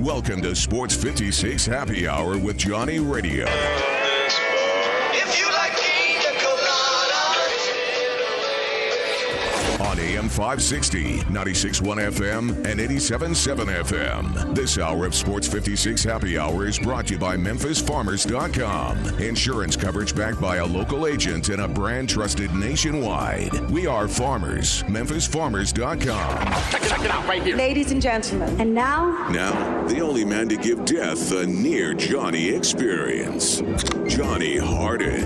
Welcome to Sports 56 Happy Hour with Johnny Radio. If you like pina colada. On AM 560, 96.1 FM, and 87.7 FM. This hour of Sports 56 Happy Hour is brought to you by MemphisFarmers.com. Insurance coverage backed by a local agent and a brand trusted nationwide. We are farmers. MemphisFarmers.com. Check it out right here. Ladies and gentlemen, and now, The only man to give death a near Johnny experience. Johnny Harden.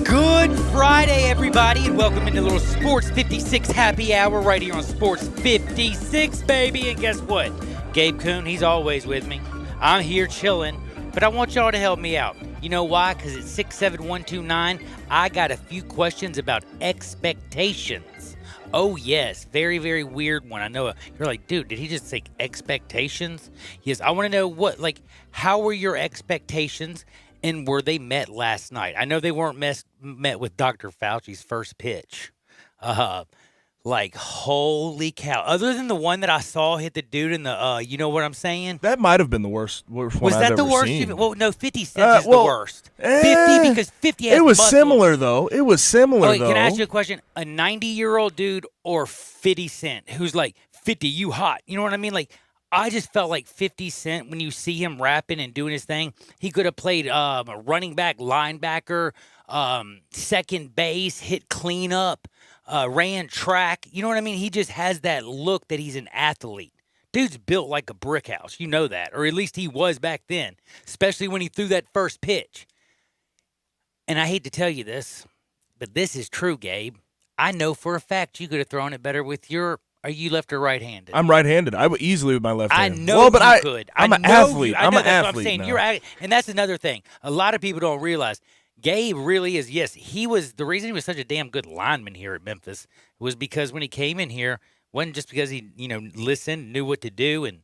Good Friday, everybody, and welcome into a little Sports 56 Happy Hour right here on Sports 56, baby. And guess what? Gabe Kuhn, he's always with me. I'm here chilling, but I want y'all to help me out. You know why? Because it's 67129. I got a few questions about expectations. Oh, yes. Very, very weird one. I know you're like, dude, did he just say expectations? Yes, I want to know how were your expectations? And were they met last night? I know they weren't met with Dr. Fauci's first pitch. Holy cow. Other than the one that I saw hit the dude in the, you know what I'm saying? That might have been the worst one Was I've that ever the worst? seen. Well, no, 50 cents is the worst. 50 because 50 has It was muscle. similar, though. It was similar, Okay, though. can I ask you a question? A 90-year-old dude or 50 Cent who's like, 50, you hot. You know what I mean? Like, I just felt like 50 Cent, when you see him rapping and doing his thing, he could have played a running back, linebacker, second base, hit cleanup, ran track. You know what I mean? He just has that look that he's an athlete. Dude's built like a brick house. You know that. Or at least he was back then, especially when he threw that first pitch. And I hate to tell you this, but this is true, Gabe. I know for a fact you could have thrown it better with your... Are you left or right-handed? I'm right-handed. I would easily with my left hand. I know you could. I'm an athlete. I'm an athlete saying. now. And that's another thing. A lot of people don't realize. Gabe really is, yes, the reason he was such a damn good lineman here at Memphis was because when he came in here, wasn't just because he, listened, knew what to do, and,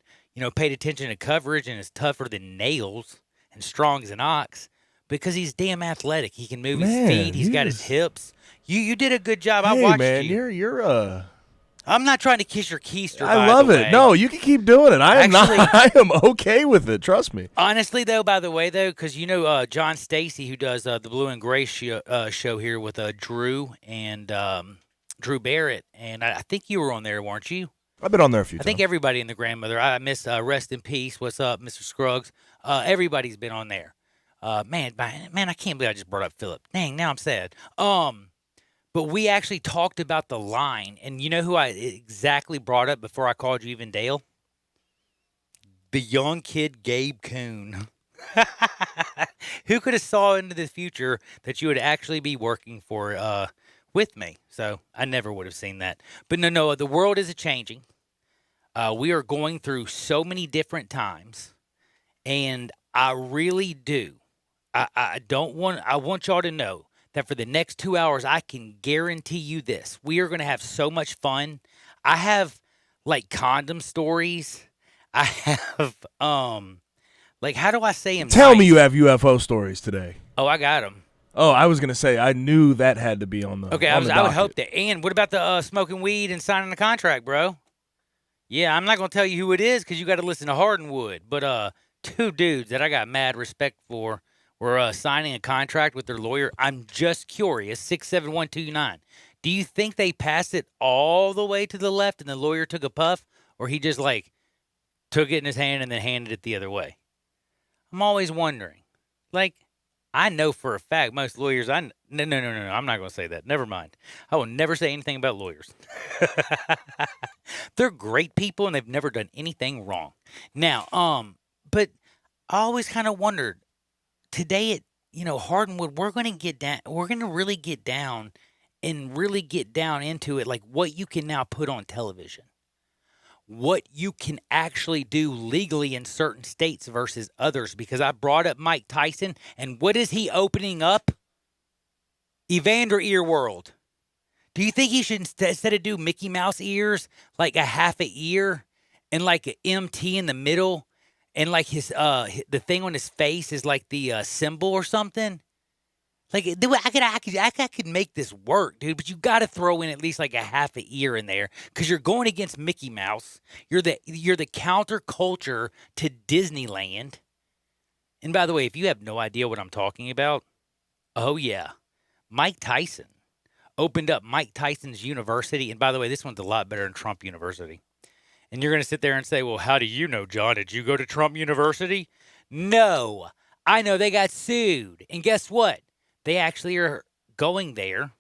paid attention to coverage and is tougher than nails and strong as an ox, because he's damn athletic. He can move his feet. He's got his hips. You did a good job. I watched you. You're I'm not trying to kiss your keister. I love it. No, you can keep doing it. I am okay with it. Trust me. Honestly, though, because John Stacy, who does the Blue and Gray show here with Drew and Drew Barrett, and I think you were on there, weren't you? I've been on there a few times. I think everybody in the grandmother. I miss rest in peace. What's up, Mr. Scruggs? Everybody's been on there. Man, I can't believe I just brought up Philip. Dang, now I'm sad. But we actually talked about the line, and you know who I exactly brought up before I called you even Dale? The young kid Gabe Kuhn. Who could have saw into the future that you would actually be working for with me? So I never would have seen that. But no, the world is changing. We are going through so many different times, and I really do. I want y'all to know that for the next 2 hours, I can guarantee you this. We are going to have so much fun. I have, condom stories. I have, how do I say them? Tell me you have UFO stories today. Oh, I got them. Oh, I was going to say, I knew that had to be on the Okay, I would hope that. And what about the smoking weed and signing the contract, bro? Yeah, I'm not going to tell you who it is because you got to listen to Hardenwood. But two dudes that I got mad respect for were signing a contract with their lawyer. I'm just curious, 67129. Do you think they passed it all the way to the left and the lawyer took a puff? Or he just, took it in his hand and then handed it the other way? I'm always wondering. I know for a fact most lawyers, no, I'm not going to say that. Never mind. I will never say anything about lawyers. They're great people and they've never done anything wrong. Now, but I always kind of wondered, today at Hardenwood, we're going to get down. We're going to really get down and really get down into it, what you can now put on television, what you can actually do legally in certain states versus others. Because I brought up Mike Tyson, and what is he opening up? Evander Ear World. Do you think he should instead of do Mickey Mouse ears, a half a ear, and an MT in the middle? And his the thing on his face is the symbol or something. Like, I could make this work, dude. But you got to throw in at least like a half a ear in there because you're going against Mickey Mouse. You're the counterculture to Disneyland. And by the way, if you have no idea what I'm talking about, oh yeah, Mike Tyson opened up Mike Tyson's University. And by the way, this one's a lot better than Trump University. And you're going to sit there and say, well, how do you know, John? Did you go to Trump University? No, I know they got sued. And guess what? They actually are going there,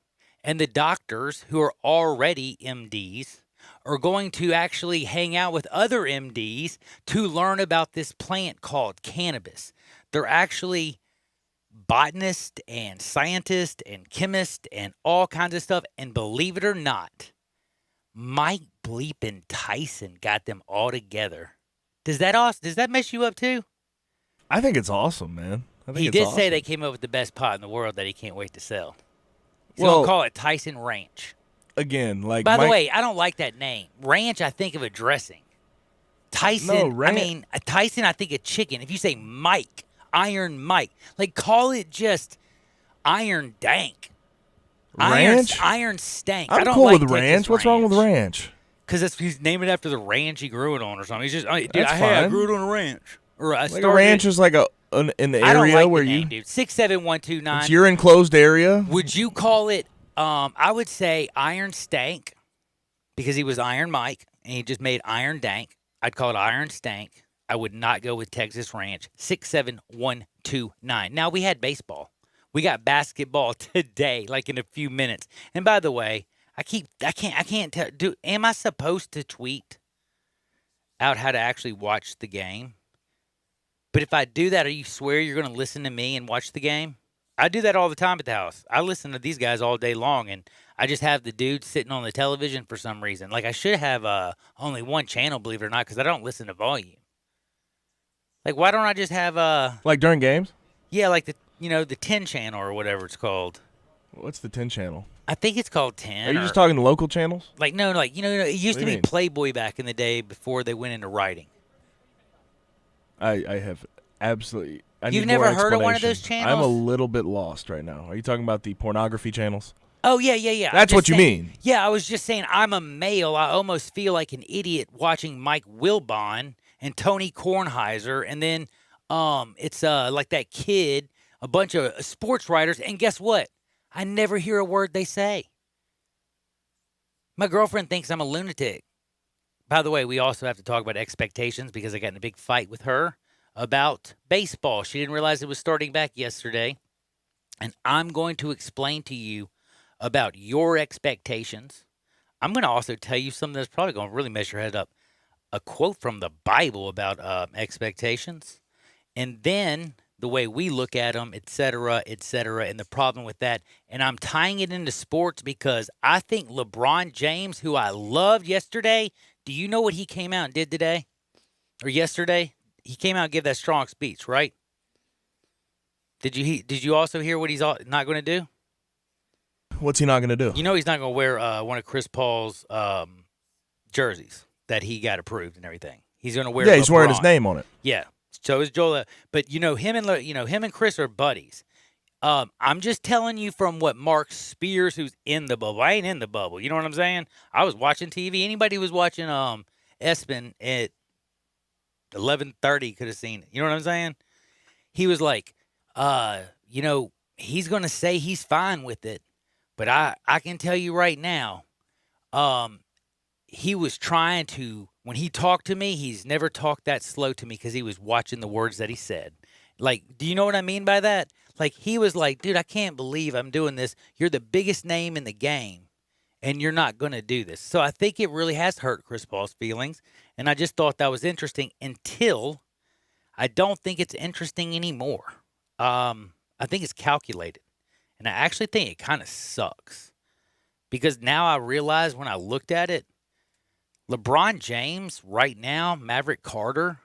and the doctors who are already MDs are going to actually hang out with other MDs to learn about this plant called cannabis. They're actually botanists and scientists and chemists and all kinds of stuff. And believe it or not, Mike bleeping Tyson got them all together. Does that mess you up too? I think it's awesome, man. He did say they came up with the best pot in the world that he can't wait to sell. He's going to call it Tyson Ranch. Again, like By the way, I don't like that name. Ranch, I think of a dressing. Tyson, Tyson, I think of chicken. If you say Mike, Iron Mike, like call it just Iron Dank. Ranch? Iron Stank. I'm I don't cool like with Texas ranch. What's wrong with ranch? Because he's named it after the ranch he grew it on or something. He's just, I fine. grew it on a ranch. Or I Like a ranch is like in the area I don't like where the name, you. dude. 67129. It's your enclosed area. Would you call it? I would say Iron Stank because he was Iron Mike and he just made Iron Dank. I'd call it Iron Stank. I would not go with Texas Ranch. 67129. Now we had baseball. We got basketball today, like in a few minutes. And by the way, I can't tell. Am I supposed to tweet out how to actually watch the game? But if I do that, are you swear you're going to listen to me and watch the game? I do that all the time at the house. I listen to these guys all day long, and I just have the dude sitting on the television for some reason. Like I should have only one channel, believe it or not, because I don't listen to volume. Like why don't I just have like during games? Yeah, like the 10 channel or whatever it's called. What's the 10 channel? I think it's called 10. Are you just talking local channels? Like no, like it used to be mean? Playboy back in the day before they went into writing. I have absolutely. You've never heard of one of those channels? I'm a little bit lost right now. Are you talking about the pornography channels? Oh, yeah. That's what you mean. Yeah, I was just saying I'm a male. I almost feel like an idiot watching Mike Wilbon and Tony Kornheiser. And then it's like that kid, a bunch of sports writers. And guess what? I never hear a word they say. My girlfriend thinks I'm a lunatic. By the way, we also have to talk about expectations because I got in a big fight with her about baseball. She didn't realize it was starting back yesterday. And I'm going to explain to you about your expectations. I'm going to also tell you something that's probably going to really mess your head up. A quote from the Bible about expectations. And then the way we look at them, et cetera, and the problem with that. And I'm tying it into sports because I think LeBron James, who I loved yesterday, do you know what he came out and did today? Or yesterday? He came out and gave that strong speech, right? Did you also hear what he's not going to do? What's he not going to do? You know he's not going to wear one of Chris Paul's jerseys that he got approved and everything. He's going to wear. Yeah, he's LeBron. wearing his name on it. Yeah. So is Joel. But him and Chris are buddies. I'm just telling you from what Mark Spears, who's in the bubble. I ain't in the bubble. You know what I'm saying? I was watching TV. Anybody who was watching ESPN at 11:30 could have seen it. You know what I'm saying? He was like, he's going to say he's fine with it. But I can tell you right now, he was trying to, when he talked to me, he's never talked that slow to me because he was watching the words that he said. Like, do you know what I mean by that? Like, he was like, dude, I can't believe I'm doing this. You're the biggest name in the game, and you're not going to do this. So I think it really has hurt Chris Paul's feelings, and I just thought that was interesting until I don't think it's interesting anymore. I think it's calculated. And I actually think it kind of sucks because now I realize when I looked at it, LeBron James right now, Maverick Carter,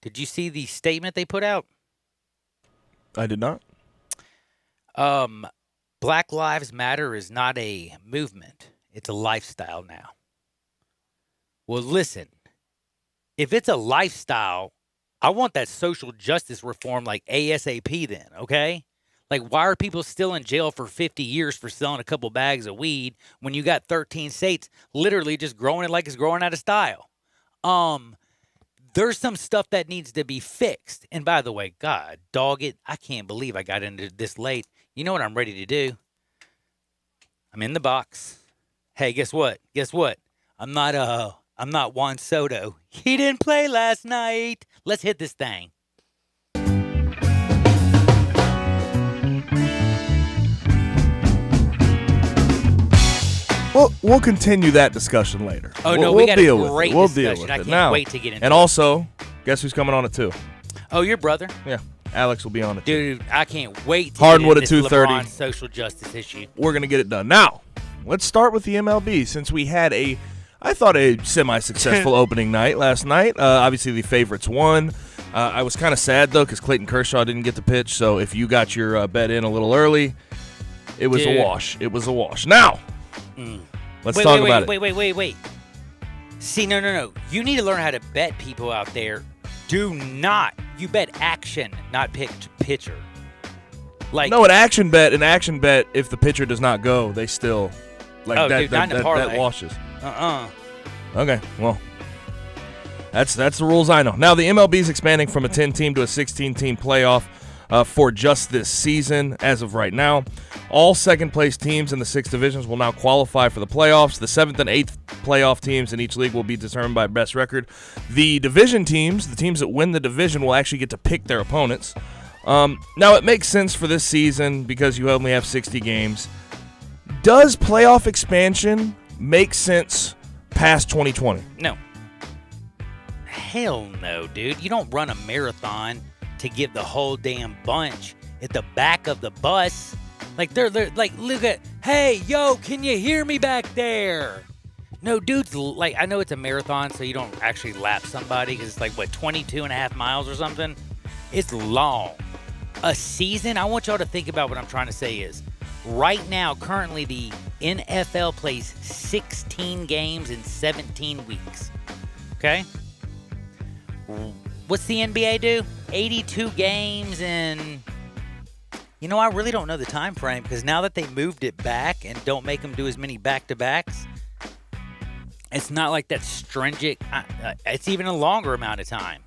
did you see the statement they put out? I did not. Black Lives Matter is not a movement. It's a lifestyle now. Well, listen, if it's a lifestyle, I want that social justice reform like ASAP then, okay? Like, why are people still in jail for 50 years for selling a couple bags of weed when you got 13 states literally just growing it like it's growing out of style? There's some stuff that needs to be fixed. And by the way, God, dog it, I can't believe I got into this late. You know what I'm ready to do? I'm in the box. Hey, guess what? I'm not Juan Soto. He didn't play last night. Let's hit this thing. We'll continue that discussion later. Oh, no, we'll we got a deal with great it. We'll discussion. deal with I it. can't Now, wait to get into and it. also, guess who's coming on at 2? Oh, your brother? Yeah, Alex will be on it. Dude, I can't wait to Hardwood get at into this 2:30. LeBron social justice issue. We're going to get it done. Now, let's start with the MLB since we had I thought a semi-successful opening night last night. Obviously, the favorites won. I was kind of sad, though, because Clayton Kershaw didn't get the pitch. So if you got your bet in a little early, it was a wash. It was a wash. Now, let's talk about it. Wait. See, no. You need to learn how to bet people out there. Do not. You bet action, not pitcher. Like no, an action bet, if the pitcher does not go, they still that washes. Okay, well, that's the rules I know. Now the MLB is expanding from a 10-team to a 16-team playoff for just this season. As of right now, all second-place teams in the 6 divisions will now qualify for the playoffs. The 7th and 8th playoff teams in each league will be determined by best record. The division teams, the teams that win the division, will actually get to pick their opponents. Now, it makes sense for this season because you only have 60 games. Does playoff expansion make sense past 2020? No. Hell no, dude. You don't run a marathon to give the whole damn bunch at the back of the bus. Like, they're like, look at, hey, yo, can you hear me back there? No, dudes, like, I know it's a marathon, so you don't actually lap somebody because it's like, 22 and a half miles or something? It's long. A season, I want y'all to think about what I'm trying to say is, right now, currently, the NFL plays 16 games in 17 weeks. Okay? What's the NBA do? 82 games in... You know, I really don't know the time frame because now that they moved it back and don't make them do as many back-to-backs, it's not like that stringent. It's even a longer amount of time.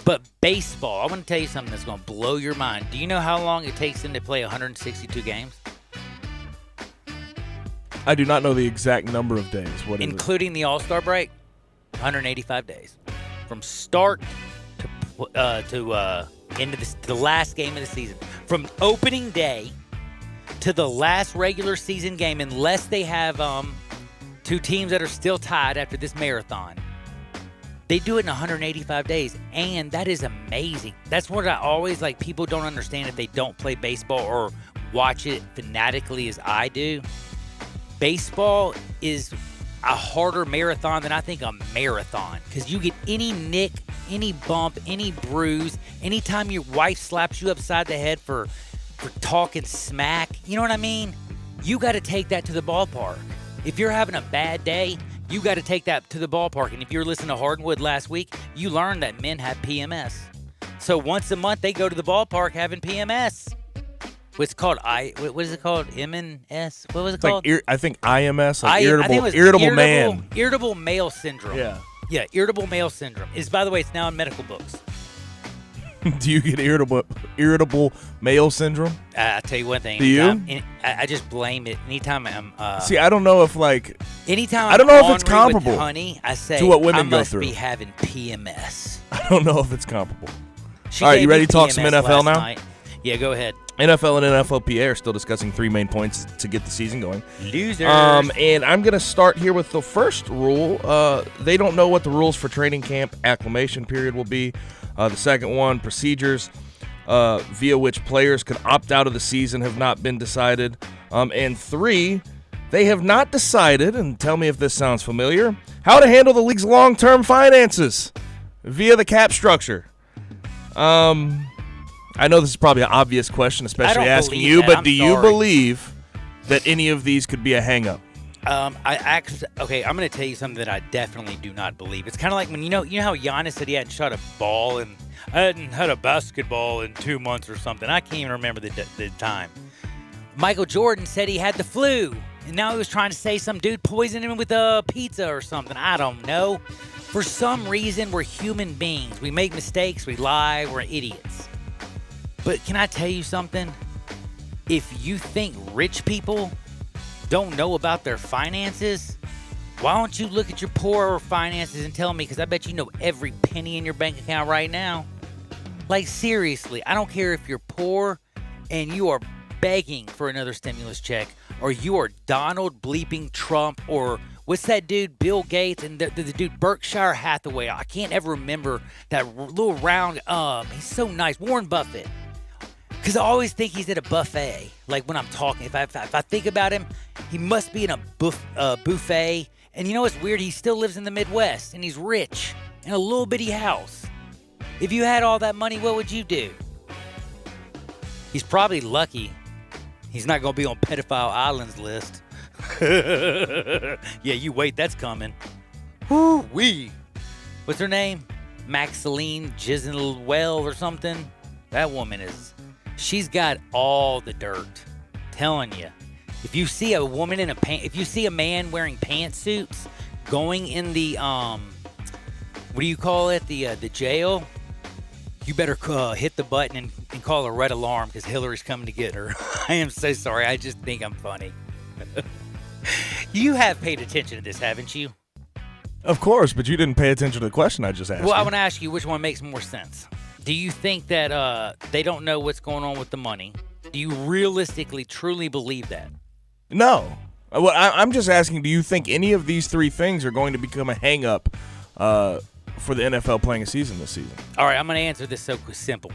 But baseball, I want to tell you something that's going to blow your mind. Do you know how long it takes them to play 162 games? I do not know the exact number of days. What is including the All-Star break? 185 days. From start to into the last game of the season. From opening day to the last regular season game, unless they have 2 teams that are still tied after this marathon. They do it in 185 days, and that is amazing. That's what I always like. People don't understand if they don't play baseball or watch it fanatically as I do. Baseball is a harder marathon than I think a marathon because you get any nick, any bump, any bruise, anytime your wife slaps you upside the head for talking smack, you know what I mean? You got to take that to the ballpark. If you're having a bad day, you got to take that to the ballpark. And if you're listening to Hardwood last week, you learned that men have PMS. So once a month, they go to the ballpark having PMS. What's called what is it called? MNS? What was it called? I think IMS, like irritable man. Irritable male syndrome. Yeah, irritable male syndrome. By the way, it's now in medical books. Do you get irritable male syndrome? I'll tell you one thing. Do you? I just blame it. Anytime I'm... See, I don't know if Anytime I don't know if it's comparable honey, I say, to what women go through. I must be having PMS. I don't know if it's comparable. All right, you ready to talk some NFL now? Night. Yeah, go ahead. NFL and NFLPA are still discussing 3 main points to get the season going. Losers. And I'm going to start here with the first rule. They don't know what the rules for training camp acclimation period will be. The second one, procedures via which players could opt out of the season have not been decided. And 3, they have not decided, and tell me if this sounds familiar, how to handle the league's long-term finances via the cap structure. I know this is probably an obvious question, especially asking you, but do you believe that any of these could be a hang-up? I'm going to tell you something that I definitely do not believe. It's kind of like when you know how Giannis said he hadn't shot a ball and I hadn't had a basketball in 2 months or something. I can't even remember the time. Michael Jordan said he had the flu, and now he was trying to say some dude poisoned him with a pizza or something. I don't know. For some reason, we're human beings. We make mistakes. We lie. We're idiots. But can I tell you something? If you think rich people don't know about their finances, why don't you look at your poor finances and tell me? Because I bet you know every penny in your bank account right now. Like, seriously, I don't care if you're poor and you are begging for another stimulus check, or you are Donald bleeping Trump, or what's that dude, Bill Gates, and the dude Berkshire Hathaway. I can't ever remember that little round. He's so nice, Warren Buffett. Because I always think he's at a buffet. Like when I'm talking, if I think about him, he must be in a buffet. And you know what's weird? He still lives in the Midwest, and he's rich in a little bitty house. If you had all that money, what would you do? He's probably lucky he's not going to be on Pedophile Island's list. Yeah, you wait, that's coming. Woo-wee. What's her name? Maxine Giselwell or something? That woman she's got all the dirt. Telling you. If you see a woman if you see a man wearing pantsuits going in the, what do you call it? The jail, you better hit the button and call a red alarm because Hillary's coming to get her. I am so sorry. I just think I'm funny. You have paid attention to this, haven't you? Of course, but you didn't pay attention to the question I just asked. Well, I want to ask you which one makes more sense. Do you think that they don't know what's going on with the money? Do you realistically, truly believe that? No. Well, I'm just asking, do you think any of these three things are going to become a hang-up for the NFL playing a season this season? All right, I'm going to answer this so simple.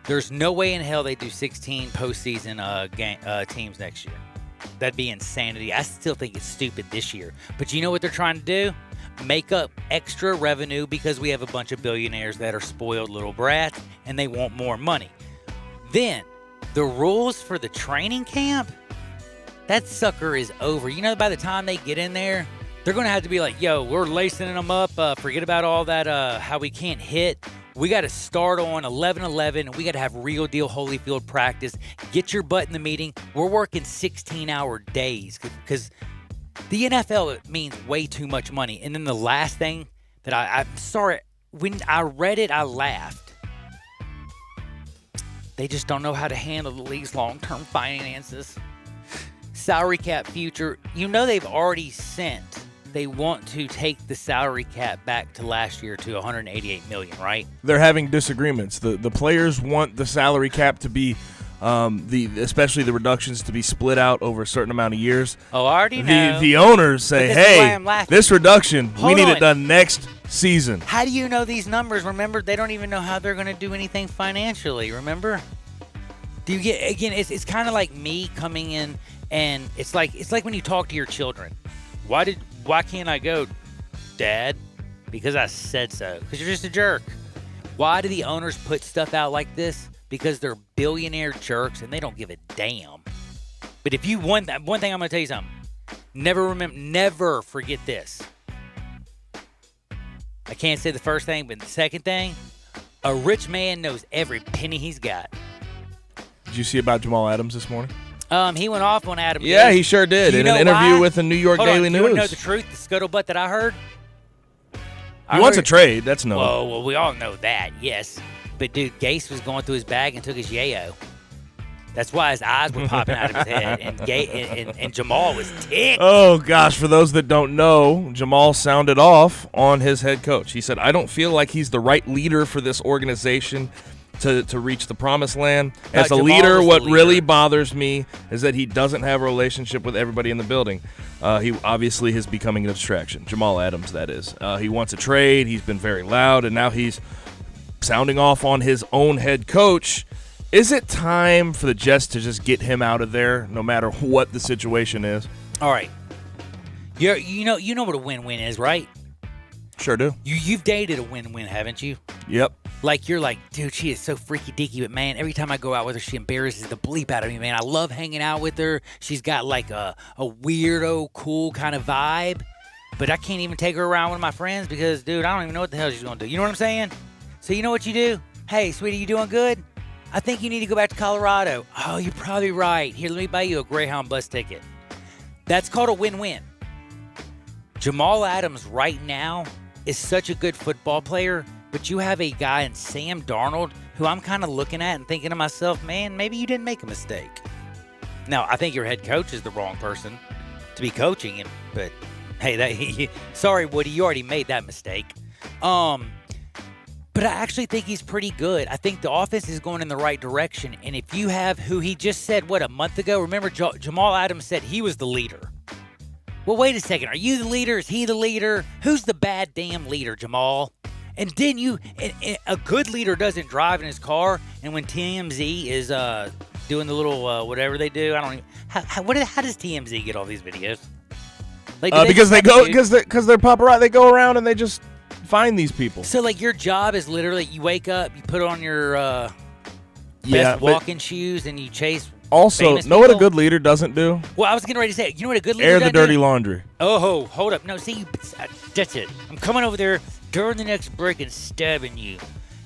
There's no way in hell they do 16 postseason teams next year. That'd be insanity. I still think it's stupid this year. But you know what they're trying to do? Make up extra revenue because we have a bunch of billionaires that are spoiled little brats and they want more money. Then, the rules for the training camp, that sucker is over. You know, by the time they get in there, they're going to have to be like, yo, we're lacing them up. Forget about all that, how we can't hit. We got to start on 11-11, and we got to have real deal Holyfield practice. Get your butt in the meeting. We're working 16-hour days because the NFL means way too much money. And then the last thing that I'm sorry, when I read it, I laughed. They just don't know how to handle the league's long-term finances. Salary cap future. You know they've already sent. They want to take the salary cap back to last year to $188 million, right? They're having disagreements. The players want the salary cap to be, especially the reductions to be split out over a certain amount of years. Oh, I already know. The owners say, hey, this reduction, we need it done next season. How do you know these numbers? Remember, they don't even know how they're going to do anything financially, remember? Do you get, again, it's kind of like me coming in, and it's like when you talk to your children. Why can't I go, Dad? Because I said so. Because you're just a jerk. Why do the owners put stuff out like this? Because they're billionaire jerks and they don't give a damn. But if you want that, one thing I'm going to tell you something. Never forget this. I can't say the first thing, but the second thing, a rich man knows every penny he's got. Did you see about Jamal Adams this morning? He went off on Adam. Yeah, he sure did. In an interview with the New York Daily News. You want to know the truth, the scuttlebutt that I heard? He wants a trade, that's no. Well, we all know that, yes. But, dude, Gase was going through his bag and took his yayo. That's why his eyes were popping out of his head, and Jamal was ticked. Oh, gosh, for those that don't know, Jamal sounded off on his head coach. He said, I don't feel like he's the right leader for this organization to reach the promised land. As a leader, what really bothers me is that he doesn't have a relationship with everybody in the building. He obviously is becoming a distraction. Jamal Adams, that is. He wants a trade. He's been very loud, and now he's sounding off on his own head coach. Is it time for the Jets to just get him out of there, no matter what the situation is? All right. You know what a win-win is, right? Sure do. You've dated a win-win, haven't you? Yep. Like, you're like, dude, she is so freaky deaky, but man, every time I go out with her, she embarrasses the bleep out of me, man. I love hanging out with her. She's got like a weirdo, cool kind of vibe, but I can't even take her around with my friends because, dude, I don't even know what the hell she's going to do. You know what I'm saying? So you know what you do? Hey, sweetie, you doing good? I think you need to go back to Colorado. Oh, you're probably right. Here, let me buy you a Greyhound bus ticket. That's called a win-win. Jamal Adams right now is such a good football player, but you have a guy in Sam Darnold who I'm kind of looking at and thinking to myself, man, maybe you didn't make a mistake. Now, I think your head coach is the wrong person to be coaching him, but hey, sorry, Woody, you already made that mistake. But I actually think he's pretty good. I think the offense is going in the right direction, and if you have who he just said, a month ago, remember Jamal Adams said he was the leader. Well, wait a second. Are you the leader? Is he the leader? Who's the bad damn leader, Jamal? And didn't you? A good leader doesn't drive in his car. And when TMZ is doing the little whatever they do, I don't even. How does TMZ get all these videos? Like, because they're paparazzi. They go around and they just find these people. So like your job is literally you wake up, you put on your best walking shoes, and you chase. Also, know what a good leader doesn't do? Well, I was getting ready to say, you know what a good leader air doesn't the dirty do? laundry. Oh, hold up. No, see, that's it. I'm coming over there during the next break and stabbing you.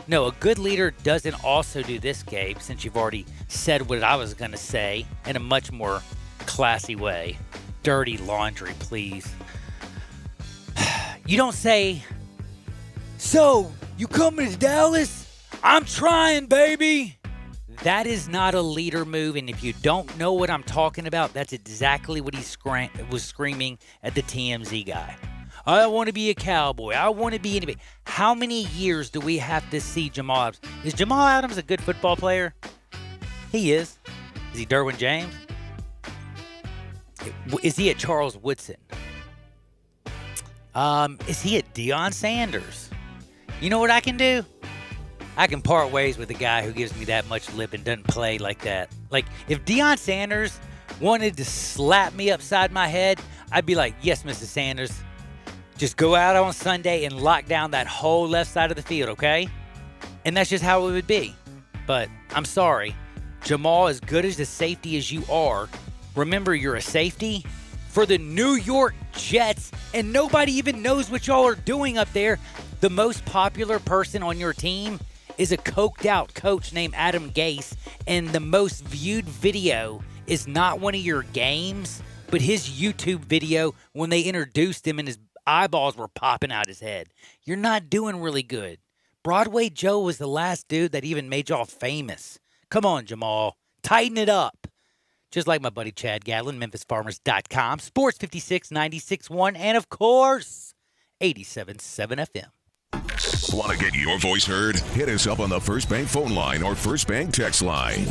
No, a good leader doesn't also do this, Gabe, since you've already said what I was going to say in a much more classy way. Dirty laundry, please. You don't say, so, you coming to Dallas? I'm trying, baby. That is not a leader move, and if you don't know what I'm talking about, that's exactly what he was screaming at the TMZ guy. I want to be a Cowboy. I want to be anybody. How many years do we have to see Jamal Adams? Is Jamal Adams a good football player? He is. Is he Derwin James? Is he a Charles Woodson? Is he a Deion Sanders? You know what I can do? I can part ways with a guy who gives me that much lip and doesn't play like that. Like, if Deion Sanders wanted to slap me upside my head, I'd be like, yes, Mr. Sanders. Just go out on Sunday and lock down that whole left side of the field, okay? And that's just how it would be. But I'm sorry. Jamal, as good as a safety as you are, remember you're a safety for the New York Jets, and nobody even knows what y'all are doing up there. The most popular person on your team is a coked out coach named Adam Gase, and the most viewed video is not one of your games, but his YouTube video when they introduced him and his eyeballs were popping out his head. You're not doing really good. Broadway Joe was the last dude that even made y'all famous. Come on, Jamal. Tighten it up. Just like my buddy Chad Gatlin, MemphisFarmers.com, Sports 56, 96.1, and of course, 87.7 FM. Want to get your voice heard? Hit us up on the First Bank phone line or First Bank text line.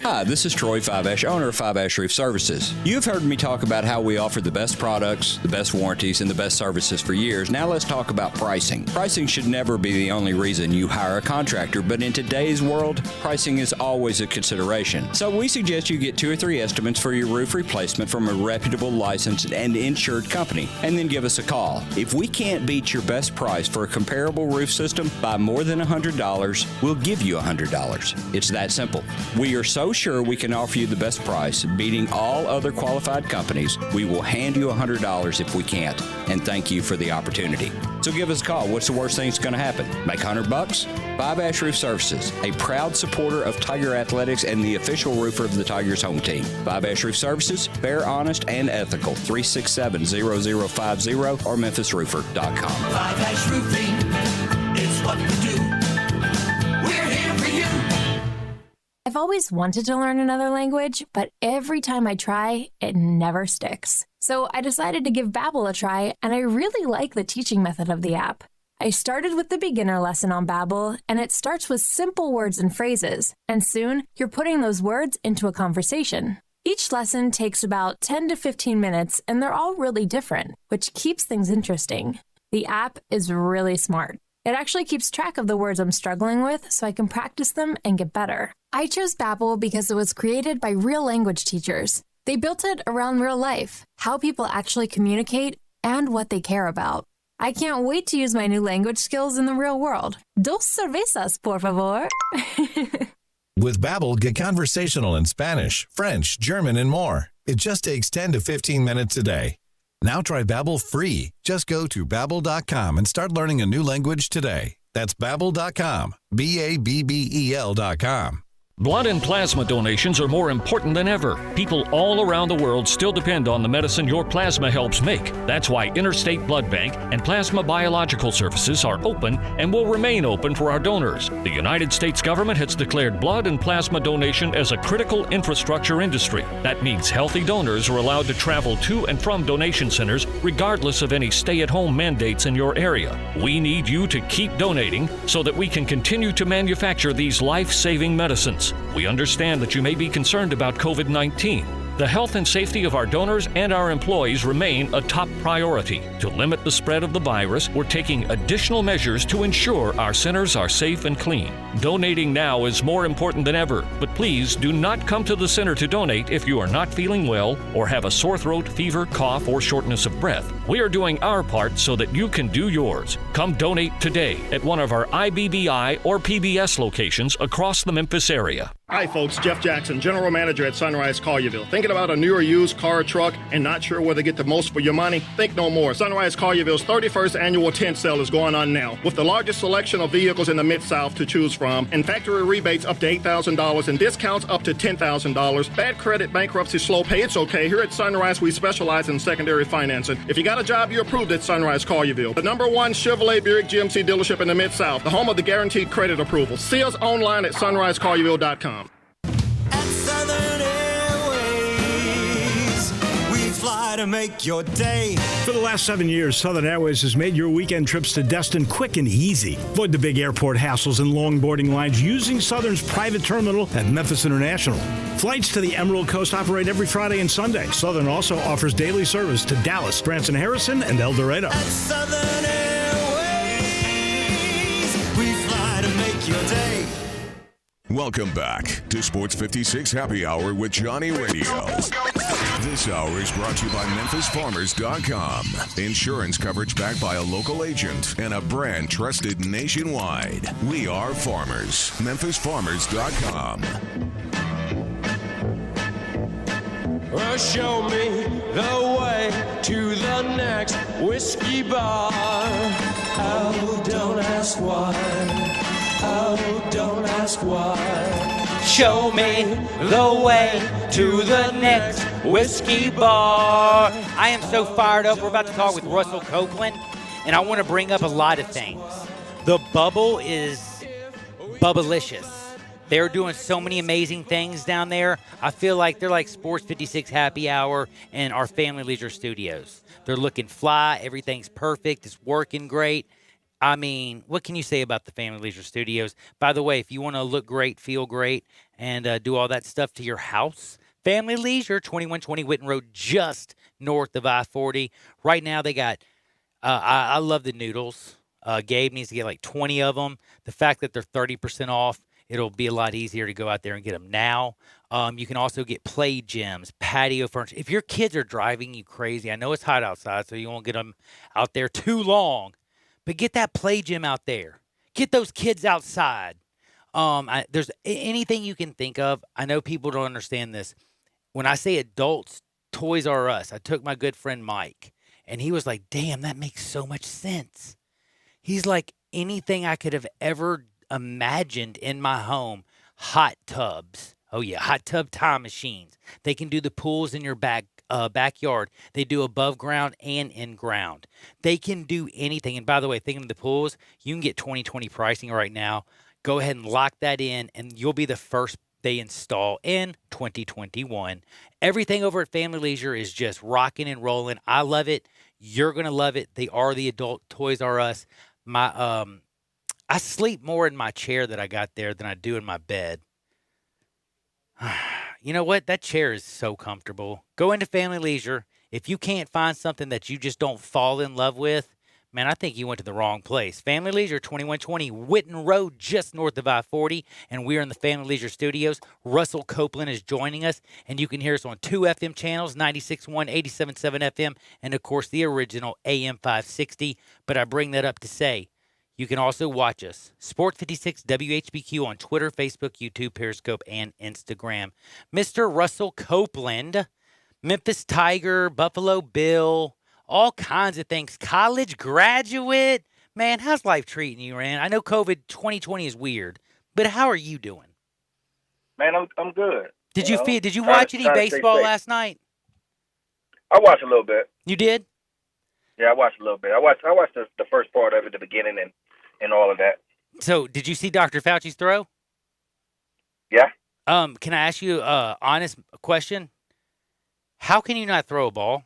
Hi, this is Troy Fiveash, owner of Fiveash Roof Services. You've heard me talk about how we offer the best products, the best warranties, and the best services for years. Now let's talk about pricing. Pricing should never be the only reason you hire a contractor, but in today's world, pricing is always a consideration. So we suggest you get 2 or 3 estimates for your roof replacement from a reputable, licensed, and insured company, and then give us a call. If we can't beat your best price for a comparable roof system by more than $100, we'll give you $100. It's that simple. We are so sure we can offer you the best price, beating all other qualified companies. We will hand you $100 if we can't, and thank you for the opportunity. So give us a call. What's the worst thing that's going to happen? Make $100? Fiveash Roof Services, a proud supporter of Tiger Athletics and the official roofer of the Tigers home team. Fiveash Roof Services, fair, honest, and ethical. 367-0050 or memphisroofer.com. Fiveash Roofing, it's what we do. We're here for you. I've always wanted to learn another language, but every time I try, it never sticks. So I decided to give Babbel a try, and I really like the teaching method of the app. I started with the beginner lesson on Babbel, and it starts with simple words and phrases, and soon you're putting those words into a conversation. Each lesson takes about 10 to 15 minutes, and they're all really different, which keeps things interesting. The app is really smart. It actually keeps track of the words I'm struggling with so I can practice them and get better. I chose Babbel because it was created by real language teachers. They built it around real life, how people actually communicate, and what they care about. I can't wait to use my new language skills in the real world. Dos cervezas, por favor. With Babbel, get conversational in Spanish, French, German, and more. It just takes 10 to 15 minutes a day. Now try Babbel free. Just go to Babbel.com and start learning a new language today. That's Babbel.com. Babbel.com. Blood and plasma donations are more important than ever. People all around the world still depend on the medicine your plasma helps make. That's why Interstate Blood Bank and Plasma Biological Services are open and will remain open for our donors. The United States government has declared blood and plasma donation as a critical infrastructure industry. That means healthy donors are allowed to travel to and from donation centers regardless of any stay-at-home mandates in your area. We need you to keep donating so that we can continue to manufacture these life-saving medicines. We understand that you may be concerned about COVID-19. The health and safety of our donors and our employees remain a top priority. To limit the spread of the virus, we're taking additional measures to ensure our centers are safe and clean. Donating now is more important than ever, but please do not come to the center to donate if you are not feeling well or have a sore throat, fever, cough, or shortness of breath. We are doing our part so that you can do yours. Come donate today at one of our IBBI or PBS locations across the Memphis area. Hi folks, Jeff Jackson, General Manager at Sunrise Collierville. Thinking about a new or used car or truck and not sure where to get the most for your money? Think no more. Sunrise Collierville's 31st annual tent sale is going on now. With the largest selection of vehicles in the Mid-South to choose from and factory rebates up to $8,000 and discounts up to $10,000. Bad credit, bankruptcy, slow pay, it's okay. Here at Sunrise, we specialize in secondary financing. If you got a job, you're approved at Sunrise Collierville. The #1 Chevrolet Buick GMC dealership in the Mid-South. The home of the guaranteed credit approval. See us online at sunrisecollierville.com. Southern Airways, we fly to make your day. For the last 7 years, Southern Airways has made your weekend trips to Destin quick and easy. Avoid the big airport hassles and long boarding lines using Southern's private terminal at Memphis International. Flights to the Emerald Coast operate every Friday and Sunday. Southern also offers daily service to Dallas, Branson Harrison, and El Dorado. At Southern Airways, we fly to make your day. Welcome back to Sports 56 Happy Hour with Johnny Radio. This hour is brought to you by MemphisFarmers.com. Insurance coverage backed by a local agent and a brand trusted nationwide. We are farmers. MemphisFarmers.com. Well, show me the way to the next whiskey bar. Oh, don't ask why. Oh, don't ask why. Show me the way to the next whiskey bar. I am so fired up. We're about to talk with Russell Copeland, and I want to bring up a lot of things. The bubble is bubblicious. They're doing so many amazing things down there. I feel like they're like Sports 56 Happy Hour and our Family Leisure Studios. They're looking fly. Everything's perfect. It's working great. I mean, what can you say about the Family Leisure Studios? By the way, if you want to look great, feel great, and do all that stuff to your house, Family Leisure, 2120 Whitten Road, just north of I-40. Right now, they got, I love the noodles. Gabe needs to get like 20 of them. The fact that they're 30% off, it'll be a lot easier to go out there and get them now. You can also get play gyms, patio furniture. If your kids are driving you crazy, I know it's hot outside, so you won't get them out there too long. But get that play gym out there. Get those kids outside. There's anything you can think of. I know people don't understand this. When I say adults, Toys R Us, I took my good friend Mike, and he was like, damn, that makes so much sense. He's like, anything I could have ever imagined in my home. Hot tubs. Oh, yeah, hot tub time machines. They can do the pools in your backyard. They do above ground and in ground. They can do anything. And by the way, thinking of the pools, you can get 2020 pricing right now. Go ahead and lock that in, and you'll be the first they install in 2021. Everything over at Family Leisure is just rocking and rolling. I love it. You're going to love it. They are the adult Toys R Us. I sleep more in my chair that I got there than I do in my bed. You know what? That chair is so comfortable. Go into Family Leisure. If you can't find something that you just don't fall in love with, Man, I think you went to the wrong place. Family Leisure, 2120 Witten Road, just north of I-40, and we're in the Family Leisure studios. Russell Copeland is joining us, and you can hear us on 2 FM channels, 96.1, 87.7 FM, and, of course, the original AM 560. But I bring that up to say, you can also watch us, Sport 56 WHBQ on Twitter, Facebook, YouTube, Periscope, and Instagram. Mr. Russell Copeland, Memphis Tiger, Buffalo Bill, all kinds of things. College graduate. Man, how's life treating you, man? I know COVID 2020 is weird, but how are you doing? Man, I'm good. Did you watch any baseball last night? I watched a little bit. You did? Yeah, I watched a little bit. I watched the first part of it, the beginning and all of that. So, did you see Dr. Fauci's throw? Yeah. Can I ask you an honest question? How can you not throw a ball?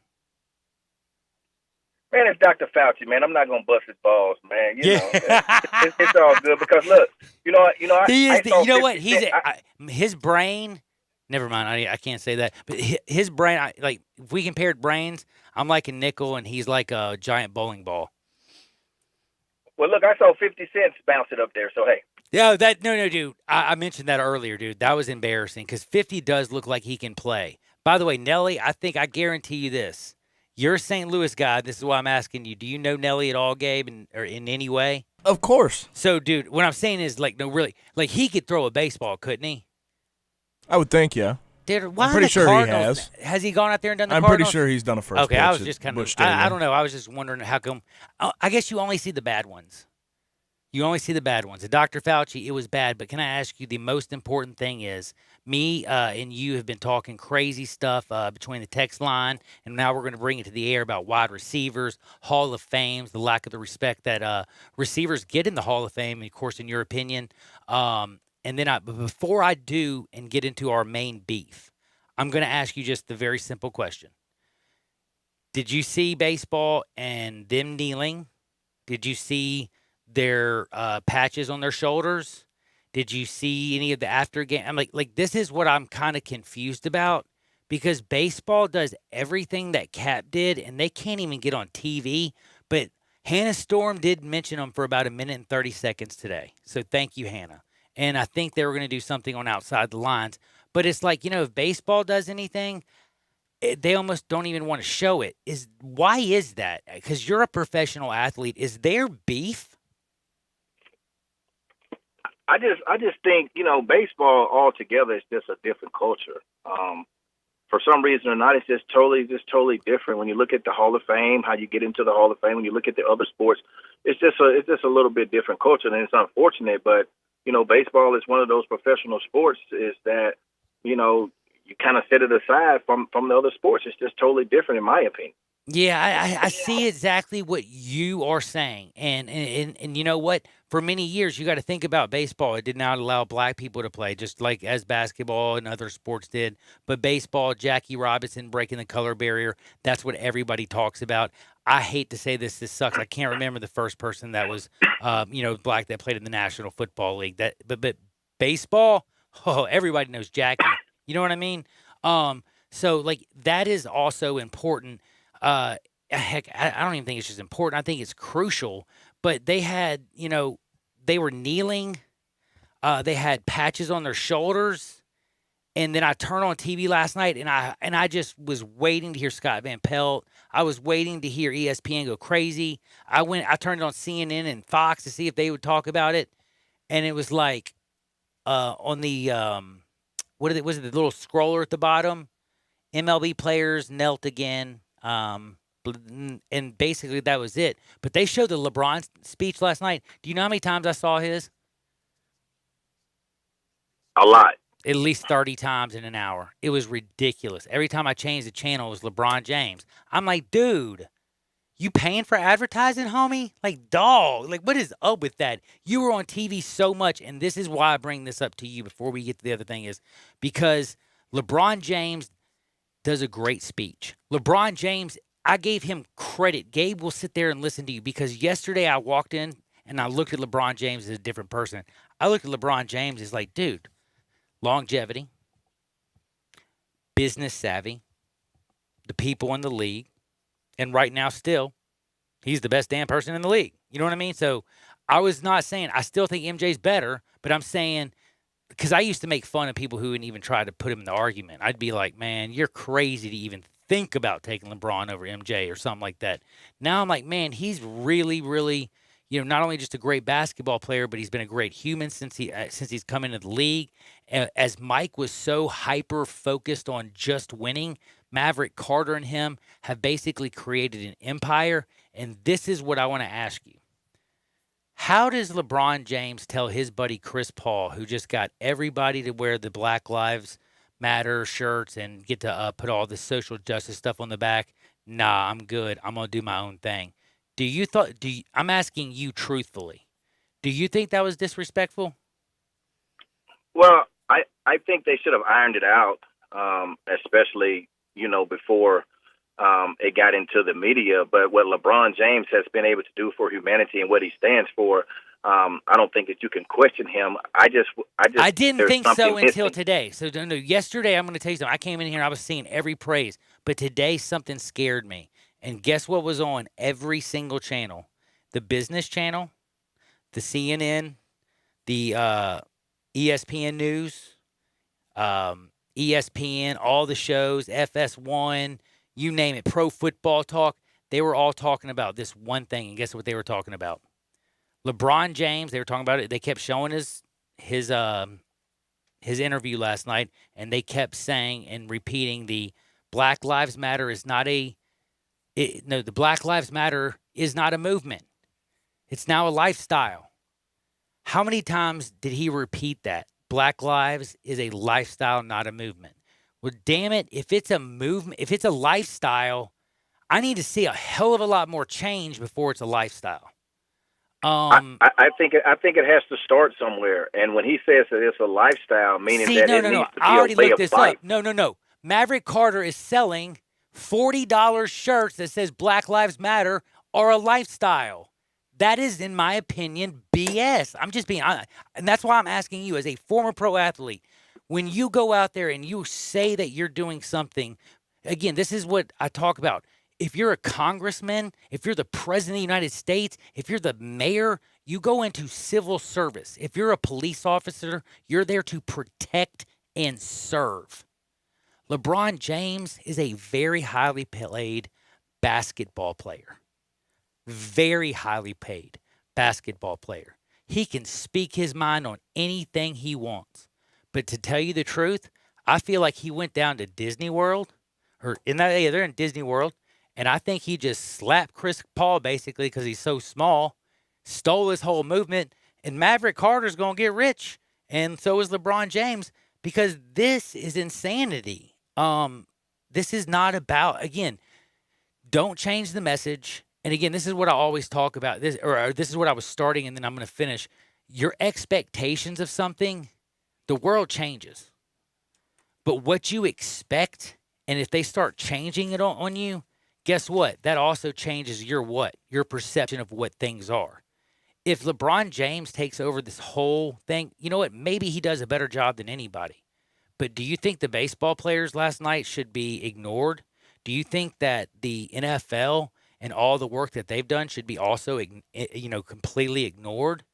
Man, it's Dr. Fauci, man. I'm not gonna bust his balls, man. You know, it's all good because look, his brain. Never mind, I can't say that. But his brain, like if we compared brains, I'm like a nickel and he's like a giant bowling ball. Well, look, I saw 50 Cent bounce it up there, so hey. Yeah, no, dude. I mentioned that earlier, dude. That was embarrassing because 50 does look like he can play. By the way, Nelly, I guarantee you this. You're a St. Louis guy. This is why I'm asking you. Do you know Nelly at all, Gabe, or in any way? Of course. So, dude, what I'm saying is, like, no, really, like, he could throw a baseball, couldn't he? I would think, yeah. I'm pretty sure he has. Has he gone out there and done the I'm Cardinals? pretty sure he's done a first Okay, pitch I was just kind of, Busch Stadium. I don't know. I was just wondering how come. I guess you only see the bad ones. You only see the bad ones. And Dr. Fauci, it was bad. But can I ask you, the most important thing is, me and you have been talking crazy stuff between the text line, and now we're going to bring it to the air about wide receivers, Hall of Fames, the lack of the respect that receivers get in the Hall of Fame, of course, in your opinion. And then before I do and get into our main beef, I'm going to ask you just the very simple question. Did you see baseball and them kneeling? Did you see their patches on their shoulders? Did you see any of the after game? I'm like this is what I'm kind of confused about, because baseball does everything that Cap did, and they can't even get on TV. But Hannah Storm did mention them for about 1 minute and 30 seconds today. So thank you, Hannah. And I think they were going to do something on Outside the Lines. But it's like, if baseball does anything, they almost don't even want to show it. Why is that? Because you're a professional athlete. Is there beef? I just think, baseball altogether is just a different culture. For some reason or not, it's just totally different. When you look at the Hall of Fame, how you get into the Hall of Fame, when you look at the other sports, it's just a little bit different culture, and it's unfortunate. But baseball is one of those professional sports is that you kind of set it aside from the other sports. It's just totally different, in my opinion. Yeah, I see exactly what you are saying. And you know what? For many years, you got to think about baseball. It did not allow black people to play, just like as basketball and other sports did. But baseball, Jackie Robinson breaking the color barrier, that's what everybody talks about. I hate to say this sucks. I can't remember the first person that was, black that played in the National Football League. But baseball, everybody knows Jackie. You know what I mean? So, like, that is also important. Heck, I don't even think it's just important. I think it's crucial. But they had, they were kneeling. They had patches on their shoulders. And then I turned on TV last night, and I just was waiting to hear Scott Van Pelt. I was waiting to hear ESPN go crazy. I turned it on CNN and Fox to see if they would talk about it. And it was like on the was it the little scroller at the bottom? MLB players knelt again. And basically that was it. But they showed the LeBron speech last night. Do you know how many times I saw his? A lot. At least 30 times in an hour. It was ridiculous. Every time I changed the channel, it was LeBron James. I'm like, dude, you paying for advertising, homie? Like, dog. Like, what is up with that? You were on TV so much, and this is why I bring this up to you before we get to the other thing is because LeBron James does a great speech. LeBron James, I gave him credit. Gabe will sit there and listen to you because yesterday I walked in and I looked at LeBron James as a different person. I looked at LeBron James as like, dude, longevity, business savvy, the people in the league, and right now still, He's the best damn person in the league. You know what I mean? So I was not saying I still think MJ's better, but I'm saying because I used to make fun of people who wouldn't even try to put him in the argument. I'd be like, man, you're crazy to even think about taking LeBron over MJ or something like that. Now I'm like, man, he's really, really, not only just a great basketball player, but he's been a great human since he's come into the league. As Mike was so hyper focused on just winning, Maverick Carter and him have basically created an empire. And this is what I want to ask you. How does LeBron James tell his buddy Chris Paul, who just got everybody to wear the Black Lives Matter shirts and get to put all this social justice stuff on the back, nah, I'm good. I'm going to do my own thing. I'm asking you truthfully, do you think that was disrespectful? Well, I think they should have ironed it out, especially, before it got into the media. But what LeBron James has been able to do for humanity and what he stands for, I don't think that you can question him. I didn't think so until today. So no, yesterday, I'm going to tell you something. I came in here and I was seeing every praise, but today something scared me. And guess what was on every single channel? The business channel, the CNN, the ESPN News, ESPN, all the shows, FS1, you name it, Pro Football Talk. They were all talking about this one thing. And guess what they were talking about? LeBron James, they were talking about it. They kept showing his interview last night, and they kept saying and repeating the Black Lives Matter is not the Black Lives Matter is not a movement. It's now a lifestyle. How many times did he repeat that? Black Lives is a lifestyle, not a movement. Well, damn it, if it's a movement, if it's a lifestyle, I need to see a hell of a lot more change before it's a lifestyle. I think it has to start somewhere. And when he says that it's a lifestyle, meaning it needs to be I already a way looked of this life. up. No. Maverick Carter is selling $40 shirts that says Black Lives Matter are a lifestyle. That is, in my opinion, BS. I'm just being honest. And that's why I'm asking you, as a former pro athlete, when you go out there and you say that you're doing something, again, this is what I talk about. If you're a congressman, if you're the president of the United States, if you're the mayor, you go into civil service. If you're a police officer, you're there to protect and serve. LeBron James is a very highly paid basketball player. Very highly paid basketball player. He can speak his mind on anything he wants. But to tell you the truth, I feel like he went down to Disney World, they're in Disney World, and I think he just slapped Chris Paul basically because he's so small, stole his whole movement, and Maverick Carter's going to get rich, and so is LeBron James, because this is insanity. This is not about, again, don't change the message. And again, this is what I always talk about. This is what I was starting, and then I'm going to finish. Your expectations of something, the world changes. But what you expect, and if they start changing it on you, guess what? That also changes your perception of what things are. If LeBron James takes over this whole thing, you know what? Maybe he does a better job than anybody. But do you think the baseball players last night should be ignored? Do you think that the NFL and all the work that they've done should be also, completely ignored?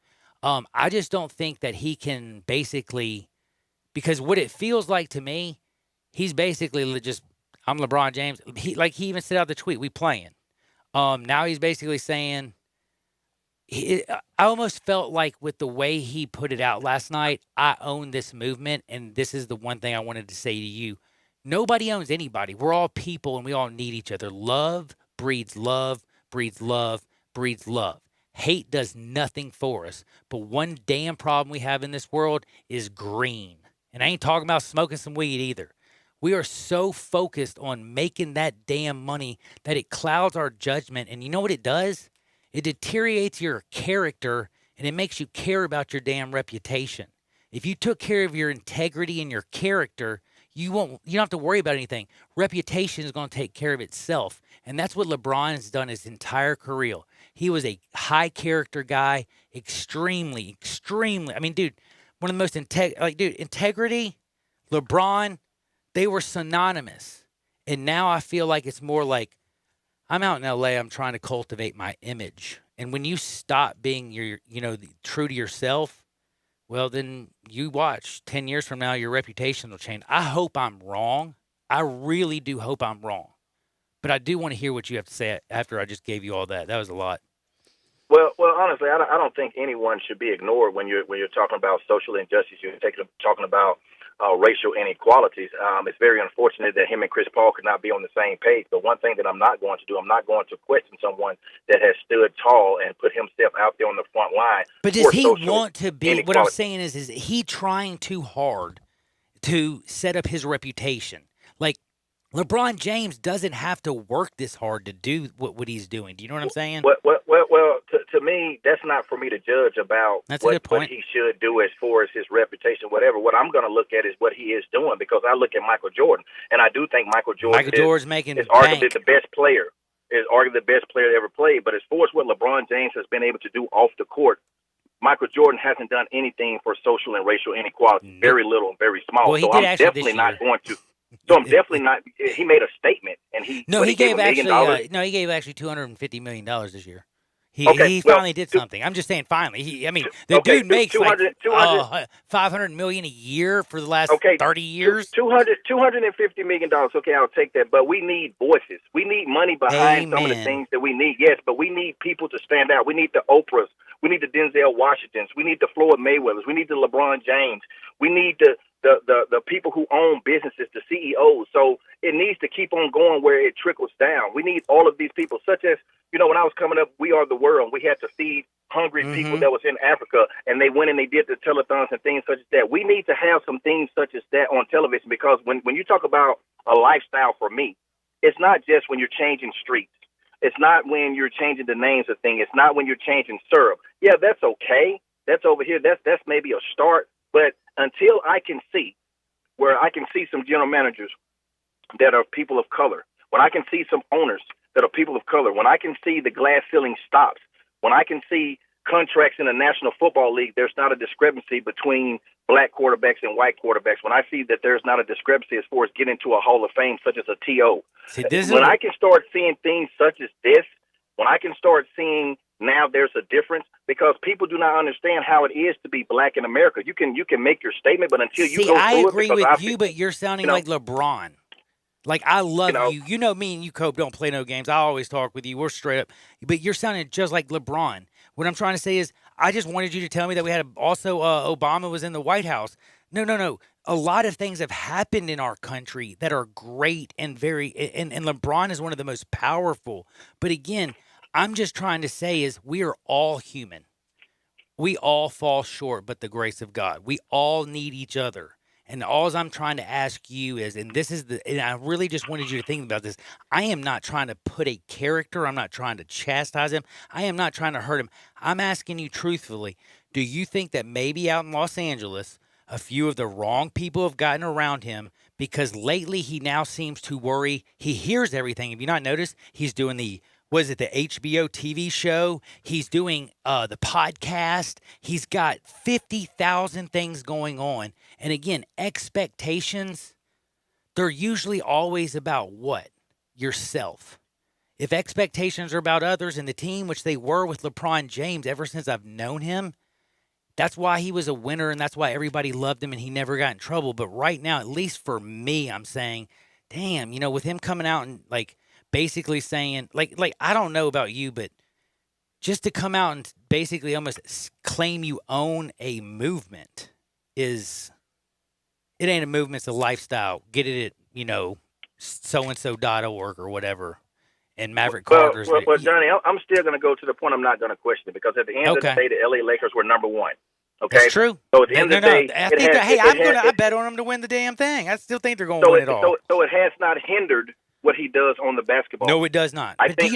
I just don't think that he can basically, because what it feels like to me, he's basically just, I'm LeBron James. He even said out the tweet, we playing. Now he's basically saying, I almost felt like with the way he put it out last night, I own this movement, and this is the one thing I wanted to say to you. Nobody owns anybody. We're all people, and we all need each other. Love breeds love, breeds love, breeds love. Hate does nothing for us. But one damn problem we have in this world is green. And I ain't talking about smoking some weed either. We are so focused on making that damn money that it clouds our judgment. And you know what it does? It deteriorates your character, and it makes you care about your damn reputation. If you took care of your integrity and your character, you don't have to worry about anything. Reputation is going to take care of itself. And that's what LeBron has done his entire career. He was a high character guy, extremely. I mean, dude, one of the most integrity, LeBron, they were synonymous. And now I feel like it's more like, I'm out in LA. I'm trying to cultivate my image. And when you stop being true to yourself, well, then you watch 10 years from now, your reputation will change. I hope I'm wrong. I really do hope I'm wrong. But I do want to hear what you have to say after I just gave you all that. That was a lot. Well, honestly, I don't think anyone should be ignored when you're talking about social injustice. You're talking about racial inequalities. It's very unfortunate that him and Chris Paul could not be on the same page. But one thing that I'm not going to do, I'm not going to question someone that has stood tall and put himself out there on the front line. But does he want to be? What I'm saying is he trying too hard to set up his reputation? Like, LeBron James doesn't have to work this hard to do what he's doing. Do you know what I'm saying? Well, to me, that's not for me to judge about what he should do as far as his reputation, whatever. What I'm going to look at is what he is doing, because I look at Michael Jordan, and I do think Michael Jordan is arguably the best player, that ever played. But as far as what LeBron James has been able to do off the court, Michael Jordan hasn't done anything for social and racial inequality. Very little and very small. Well, so I'm definitely not going to. So I'm definitely not. He made a statement, and he gave actually $250 million this year. He finally did something. I'm just saying finally. The dude makes $500 million a year for the last 30 years. $250 million. Okay, I'll take that. But we need voices. We need money behind some of the things that we need. Yes, but we need people to stand out. We need the Oprahs. We need the Denzel Washingtons. We need the Floyd Mayweathers. We need the LeBron James. We need the people who own businesses, the CEOs. So it needs to keep on going where it trickles down. We need all of these people, such as, when I was coming up, We Are the World. We had to feed hungry people that was in Africa, and they went and they did the telethons and things such as that. We need to have some things such as that on television, because when you talk about a lifestyle, for me, it's not just when you're changing streets. It's not when you're changing the names of things. It's not when you're changing syrup. Yeah, that's okay. That's over here. That's maybe a start. But until I can see some general managers that are people of color, when I can see some owners that are people of color, when I can see the glass ceiling stops, when I can see contracts in the National Football League, there's not a discrepancy between black quarterbacks and white quarterbacks. When I see that there's not a discrepancy as far as getting to a Hall of Fame, such as a TO. When I can start seeing things such as this, when I can start seeing now there's a difference, because people do not understand how it is to be black in America. You can make your statement, but until you go through it. I agree with you, but you're sounding like LeBron. Like, I love you. You know me and you, Cope, don't play no games. I always talk with you. We're straight up. But you're sounding just like LeBron. What I'm trying to say is, I just wanted you to tell me that we had Obama was in the White House. No. A lot of things have happened in our country that are great and and LeBron is one of the most powerful. But again, I'm just trying to say is we are all human. We all fall short, but the grace of God. We all need each other. And all I'm trying to ask you is, and I really just wanted you to think about this. I am not trying to put a character. I'm not trying to chastise him. I am not trying to hurt him. I'm asking you truthfully, do you think that maybe out in Los Angeles, a few of the wrong people have gotten around him, because lately he now seems to worry. He hears everything. Have you not noticed? He's doing the HBO TV show? He's doing the podcast. He's got 50,000 things going on. And again, expectations, they're usually always about what? Yourself. If expectations are about others and the team, which they were with LeBron James ever since I've known him, that's why he was a winner and that's why everybody loved him and he never got in trouble. But right now, at least for me, I'm saying, damn, with him coming out and basically saying, I don't know about you, but just to come out and basically almost claim you own a movement it ain't a movement, it's a lifestyle. Get it at, so-and-so.org or whatever. And Maverick Carter's. Well, Johnny, I'm still going to go to the point. I'm not going to question it, because at the end of the day, the LA Lakers were number one. Okay, that's true. So at the end of the day, I bet on them to win the damn thing. I still think they're going to win it all. So it has not hindered what he does on the basketball. No, it does not. I think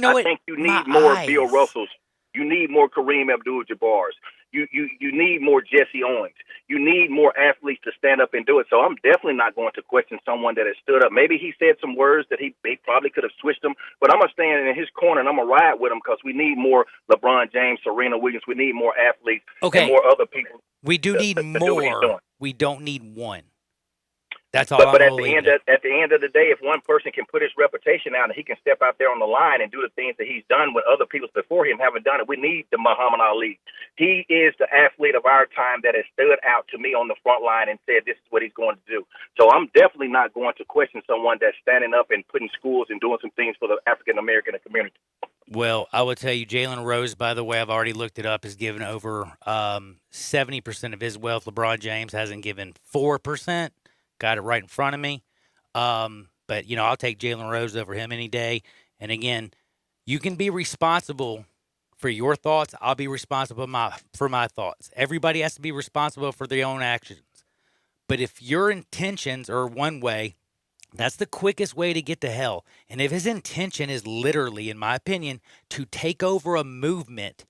you need more Bill Russells. You need more Kareem Abdul-Jabbars. You need more Jesse Owens. You need more athletes to stand up and do it. So I'm definitely not going to question someone that has stood up. Maybe he said some words that he probably could have switched them, but I'm going to stand in his corner and I'm going to ride with him, because we need more LeBron James, Serena Williams. We need more athletes and more other people. We do need more. We don't need one. That's all. But at the end of the day, if one person can put his reputation out and he can step out there on the line and do the things that he's done when other people before him haven't done it, we need the Muhammad Ali. He is the athlete of our time that has stood out to me on the front line and said this is what he's going to do. So I'm definitely not going to question someone that's standing up and putting schools and doing some things for the African American community. Well, I will tell you, Jalen Rose, by the way, I've already looked it up, has given over 70% of his wealth. LeBron James hasn't given 4%. Got it right in front of me. But, you know, I'll take Jalen Rose over him any day. And, again, you can be responsible for your thoughts. I'll be responsible for my thoughts. Everybody has to be responsible for their own actions. But if your intentions are one way, that's the quickest way to get to hell. And if his intention is literally, in my opinion, to take over a movement,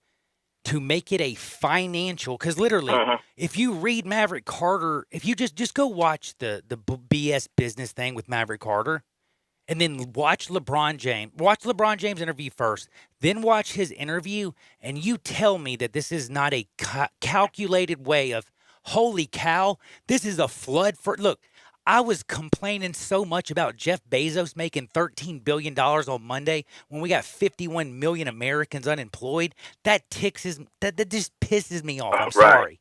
to make it a financial, because literally, if you read Maverick Carter, if you just go watch the BS business thing with Maverick Carter, and then watch LeBron James interview first, then watch his interview, and you tell me that this is not a calculated way of, holy cow, this is a flood for, look, I was complaining so much about Jeff Bezos making $13 billion on Monday when we got 51 million Americans unemployed. That just pisses me off. I'm sorry.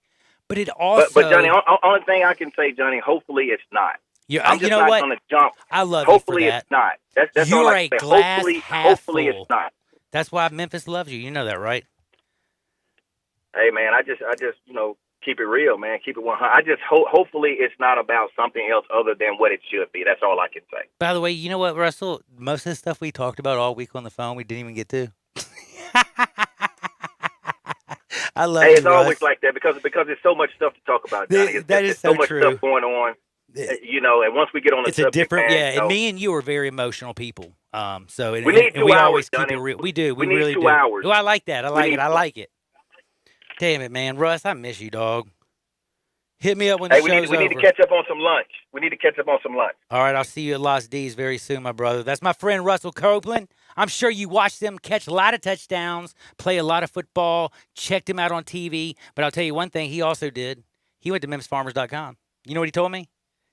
But it also... But Johnny, only thing I can say, Johnny, hopefully it's not. Yeah, I'm just you know not what? going to jump. I love hopefully you for that. It's not. That's You're all I a can say. glass half Hopefully full. it's not. That's why Memphis loves you. You know that, right? Hey, man, I just you know, keep it real, man. Keep it 100. I just hopefully it's not about something else other than what it should be. That's all I can say. By the way, you know what, Russell? Most of the stuff we talked about all week on the phone, we didn't even get to. I love it. Hey, it's always like that because there's so much stuff to talk about, Johnny. There's so much stuff going on. You know, and once we get on the subject, a different, man, and me and you are very emotional people. So we need 2 hours, always Johnny. keep it real. We do. We need really 2 do. hours. Oh, I like that. I like it. Damn it, man, Russ, I miss you, dog. Hit me up when the show's over. We need to catch up on some lunch. All right, I'll see you at Las D's very soon, my brother. That's my friend Russell Copeland. I'm sure you watched them catch a lot of touchdowns, play a lot of football, checked him out on TV. But I'll tell you one thing he also did. He went to MemphisFarmers.com. You know what he told me?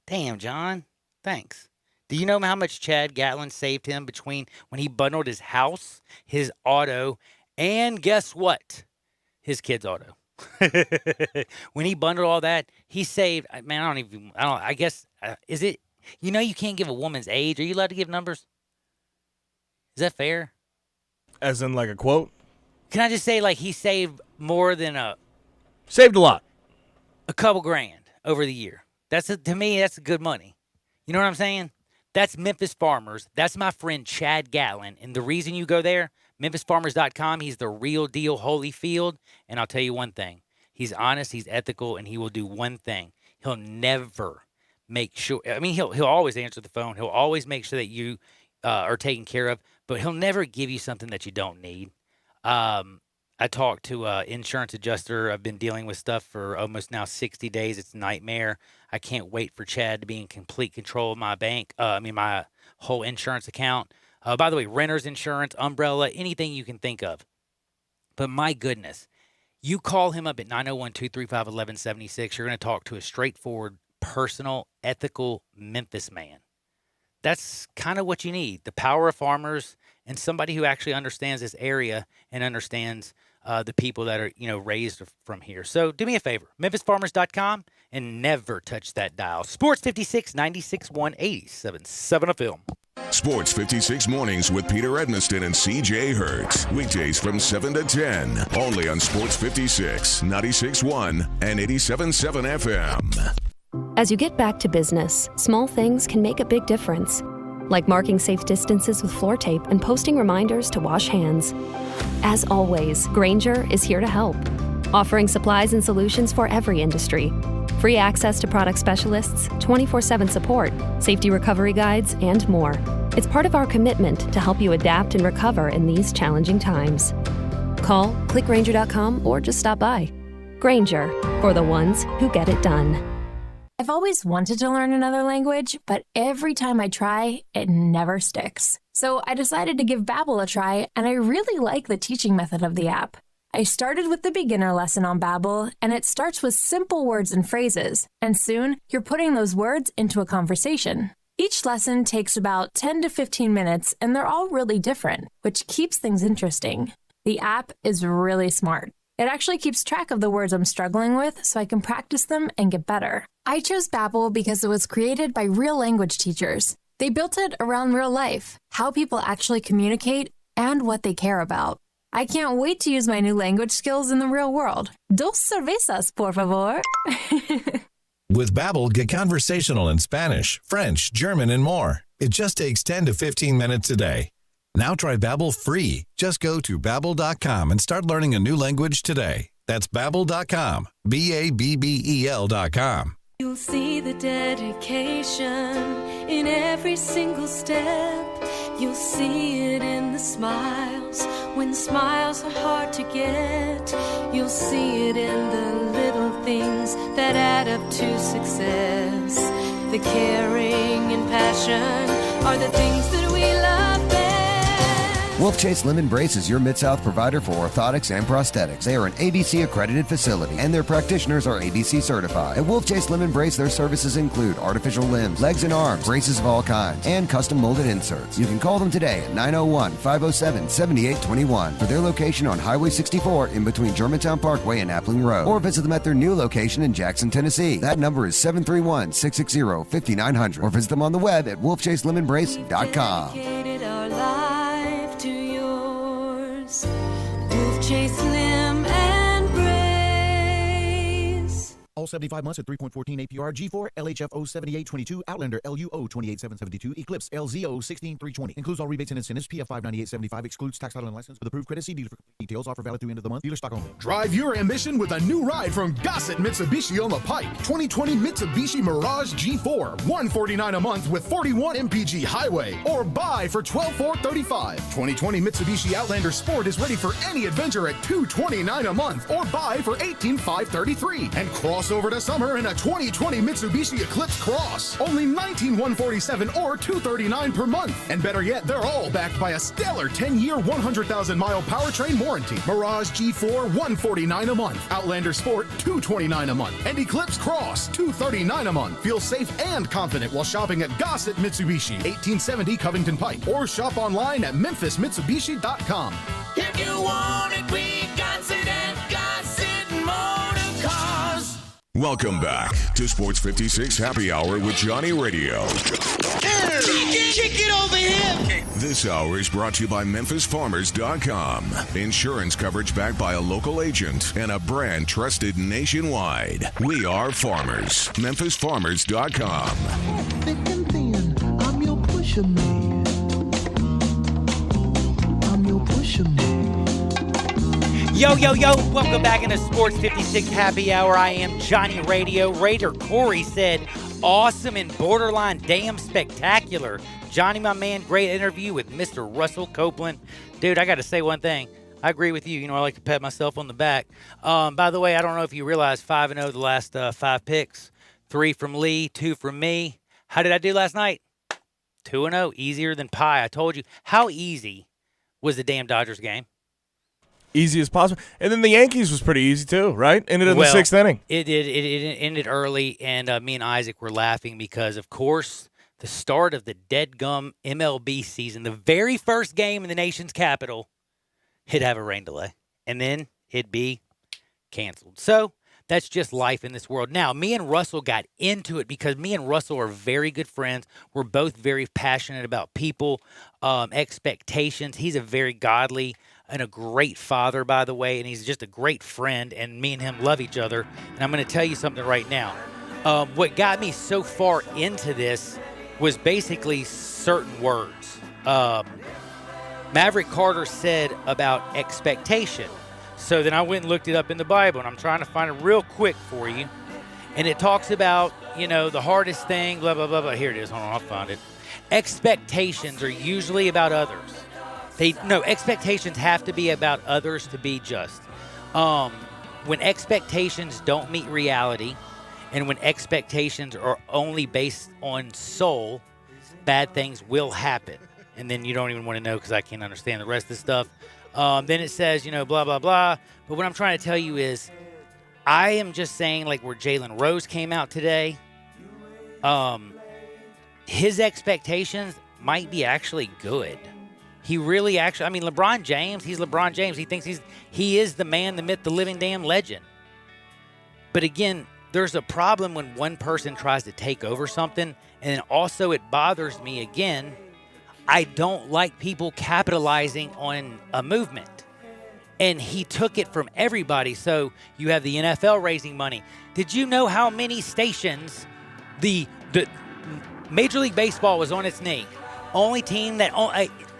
Damn, John, thanks. Do you know how much Chad Gatlin saved him between when he bundled his house, his auto, and guess what? His kid's auto. When he bundled all that, he saved, man, I guess, is it, you know, you can't give a woman's age. Are you allowed to give numbers? Is that fair? As in like a quote? Can I just say, like, he saved more than saved a lot. A couple grand over the year. To me, that's good money. You know what I'm saying? That's Memphis Farmers. That's my friend Chad Gatlin. And the reason you go there, MemphisFarmers.com, he's the real deal Holyfield. And I'll tell you one thing. He's honest, he's ethical, and he will do one thing. He'll never make sure. I mean, he'll always answer the phone. He'll always make sure that you are taken care of. But he'll never give you something that you don't need. I talked to an insurance adjuster. I've been dealing with stuff for almost now 60 days. It's a nightmare. I can't wait for Chad to be in complete control of my my whole insurance account. By the way, renter's insurance, umbrella, anything you can think of. But my goodness, you call him up at 901-235-1176. You're going to talk to a straightforward, personal, ethical Memphis man. That's kind of what you need. The power of farmers and somebody who actually understands this area and understands the people that are, raised from here. So do me a favor, MemphisFarmers.com, and never touch that dial. Sports 56, 96.1, 87.7 a film. Sports 56 mornings with Peter Edmiston and CJ Hurts. Weekdays from 7 to 10. Only on Sports 56, 96.1, and 87.7 FM. As you get back to business, small things can make a big difference. Like marking safe distances with floor tape and posting reminders to wash hands. As always, Grainger is here to help, offering supplies and solutions for every industry. Free access to product specialists, 24/7 support, safety recovery guides, and more. It's part of our commitment to help you adapt and recover in these challenging times. Call, click Grainger.com, or just stop by. Grainger, for the ones who get it done. I've always wanted to learn another language, but every time I try, it never sticks. So I decided to give Babbel a try, and I really like the teaching method of the app. I started with the beginner lesson on Babbel, and it starts with simple words and phrases, and soon you're putting those words into a conversation. Each lesson takes about 10 to 15 minutes, and they're all really different, which keeps things interesting. The app is really smart. It actually keeps track of the words I'm struggling with so I can practice them and get better. I chose Babbel because it was created by real language teachers. They built it around real life, how people actually communicate, and what they care about. I can't wait to use my new language skills in the real world. Dos cervezas, por favor. With Babbel, get conversational in Spanish, French, German, and more. It just takes 10 to 15 minutes a day. Now try Babbel free. Just go to Babbel.com and start learning a new language today. That's Babbel.com. Babbel.com. You'll see the dedication in every single step. You'll see it in the smiles when smiles are hard to get. You'll see it in the little things that add up to success. The caring and passion are the things that we love best. Wolf Chase Limb Brace is your Mid-South provider for orthotics and prosthetics. They are an ABC accredited facility, and their practitioners are ABC certified. At Wolf Chase Limb Brace, their services include artificial limbs, legs and arms, braces of all kinds, and custom molded inserts. You can call them today at 901-507-7821 for their location on Highway 64 in between Germantown Parkway and Appling Road, or visit them at their new location in Jackson, Tennessee. That number is 731-660-5900, or visit them on the web at wolfchaselimbembrace.com. Wolf Chase Limb and Brace. All 75 months at 3.14 APR, G4, LHF 07822, Outlander LUO 28772, Eclipse LZO 16320. Includes all rebates and incentives. PF 59875 excludes tax, title, and license. With approved credit, see dealer for details. Offer valid through end of the month. Dealer stock only. Drive your ambition with a new ride from Gossett Mitsubishi on the Pike. 2020 Mitsubishi Mirage G4, $149 a month with 41 MPG highway, or buy for $12,435. 2020 Mitsubishi Outlander Sport is ready for any adventure at $229 a month, or buy for $18,533. And cross over to summer in a 2020 Mitsubishi Eclipse Cross, only $19,147 or $239 per month. And better yet, they're all backed by a stellar 10-year, 100,000-mile powertrain warranty. Mirage G4, $149 a month. Outlander Sport, $229 a month. And Eclipse Cross, $239 a month. Feel safe and confident while shopping at Gossett Mitsubishi, 1870 Covington Pike, or shop online at memphismitsubishi.com. If you want it, we got it at Gossett Motor Cars. Welcome back to Sports 56 Happy Hour with Johnny Radio. Kick it over here. This hour is brought to you by MemphisFarmers.com. Insurance coverage backed by a local agent and a brand trusted nationwide. We are farmers. MemphisFarmers.com. Thick and thin, I'm your pusher man. I'm your pusher man. Yo, welcome back into Sports 56 Happy Hour. I am Johnny Radio. Raider Corey said, awesome and borderline damn spectacular. Johnny, my man, great interview with Mr. Russell Copeland. Dude, I got to say one thing. I agree with you. You know, I like to pat myself on the back. By the way, I don't know if you realize 5-0 the last 5 picks. 3 from Lee, 2 from me. How did I do last night? 2-0, easier than pie. I told you. How easy was the damn Dodgers game? Easy as possible. And then the Yankees was pretty easy too, right? Ended in the 6th inning. It did. It ended early, and me and Isaac were laughing because, of course, the start of the deadgum MLB season, the very first game in the nation's capital, it'd have a rain delay, and then it'd be canceled. So that's just life in this world. Now, me and Russell got into it because me and Russell are very good friends. We're both very passionate about people, expectations. He's a very godly and a great father, by the way, and he's just a great friend, and me and him love each other. And I'm going to tell you something right now. What got me so far into this was basically certain words. Maverick Carter said about expectation. So then I went and looked it up in the Bible, and I'm trying to find it real quick for you. And it talks about, you know, the hardest thing, blah, blah, blah, blah. Here it is. Hold on, I'll find it. Expectations are usually about others. Expectations have to be about others to be just. When expectations don't meet reality, and when expectations are only based on soul, bad things will happen. And then you don't even want to know because I can't understand the rest of the stuff. Then it says, blah, blah, blah. But what I'm trying to tell you is I am just saying, like where Jalen Rose came out today, his expectations might be actually good. He really actually, LeBron James, he's LeBron James. He thinks he is the man, the myth, the living damn legend. But again, there's a problem when one person tries to take over something. And also it bothers me again. I don't like people capitalizing on a movement. And he took it from everybody. So you have the NFL raising money. Did you know how many stations the Major League Baseball was on its knee? Only team that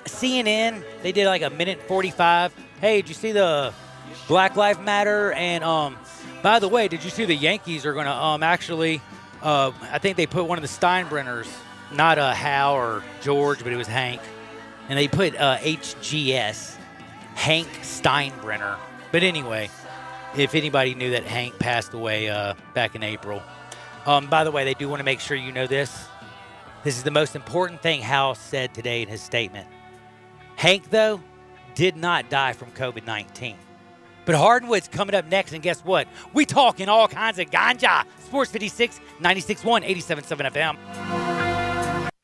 CNN, they did like a minute 45. Hey, did you see the Black Lives Matter? And by the way, did you see the Yankees are going to actually, I think they put one of the Steinbrenners, not Hal or George, but it was Hank. And they put HGS, Hank Steinbrenner. But anyway, if anybody knew that Hank passed away back in April. By the way, they do want to make sure you know this. This is the most important thing Hal said today in his statement. Hank, though, did not die from COVID-19. But Hardwood's coming up next, and guess what? We talking all kinds of ganja. Sports 56, 96.1, 87.7 FM.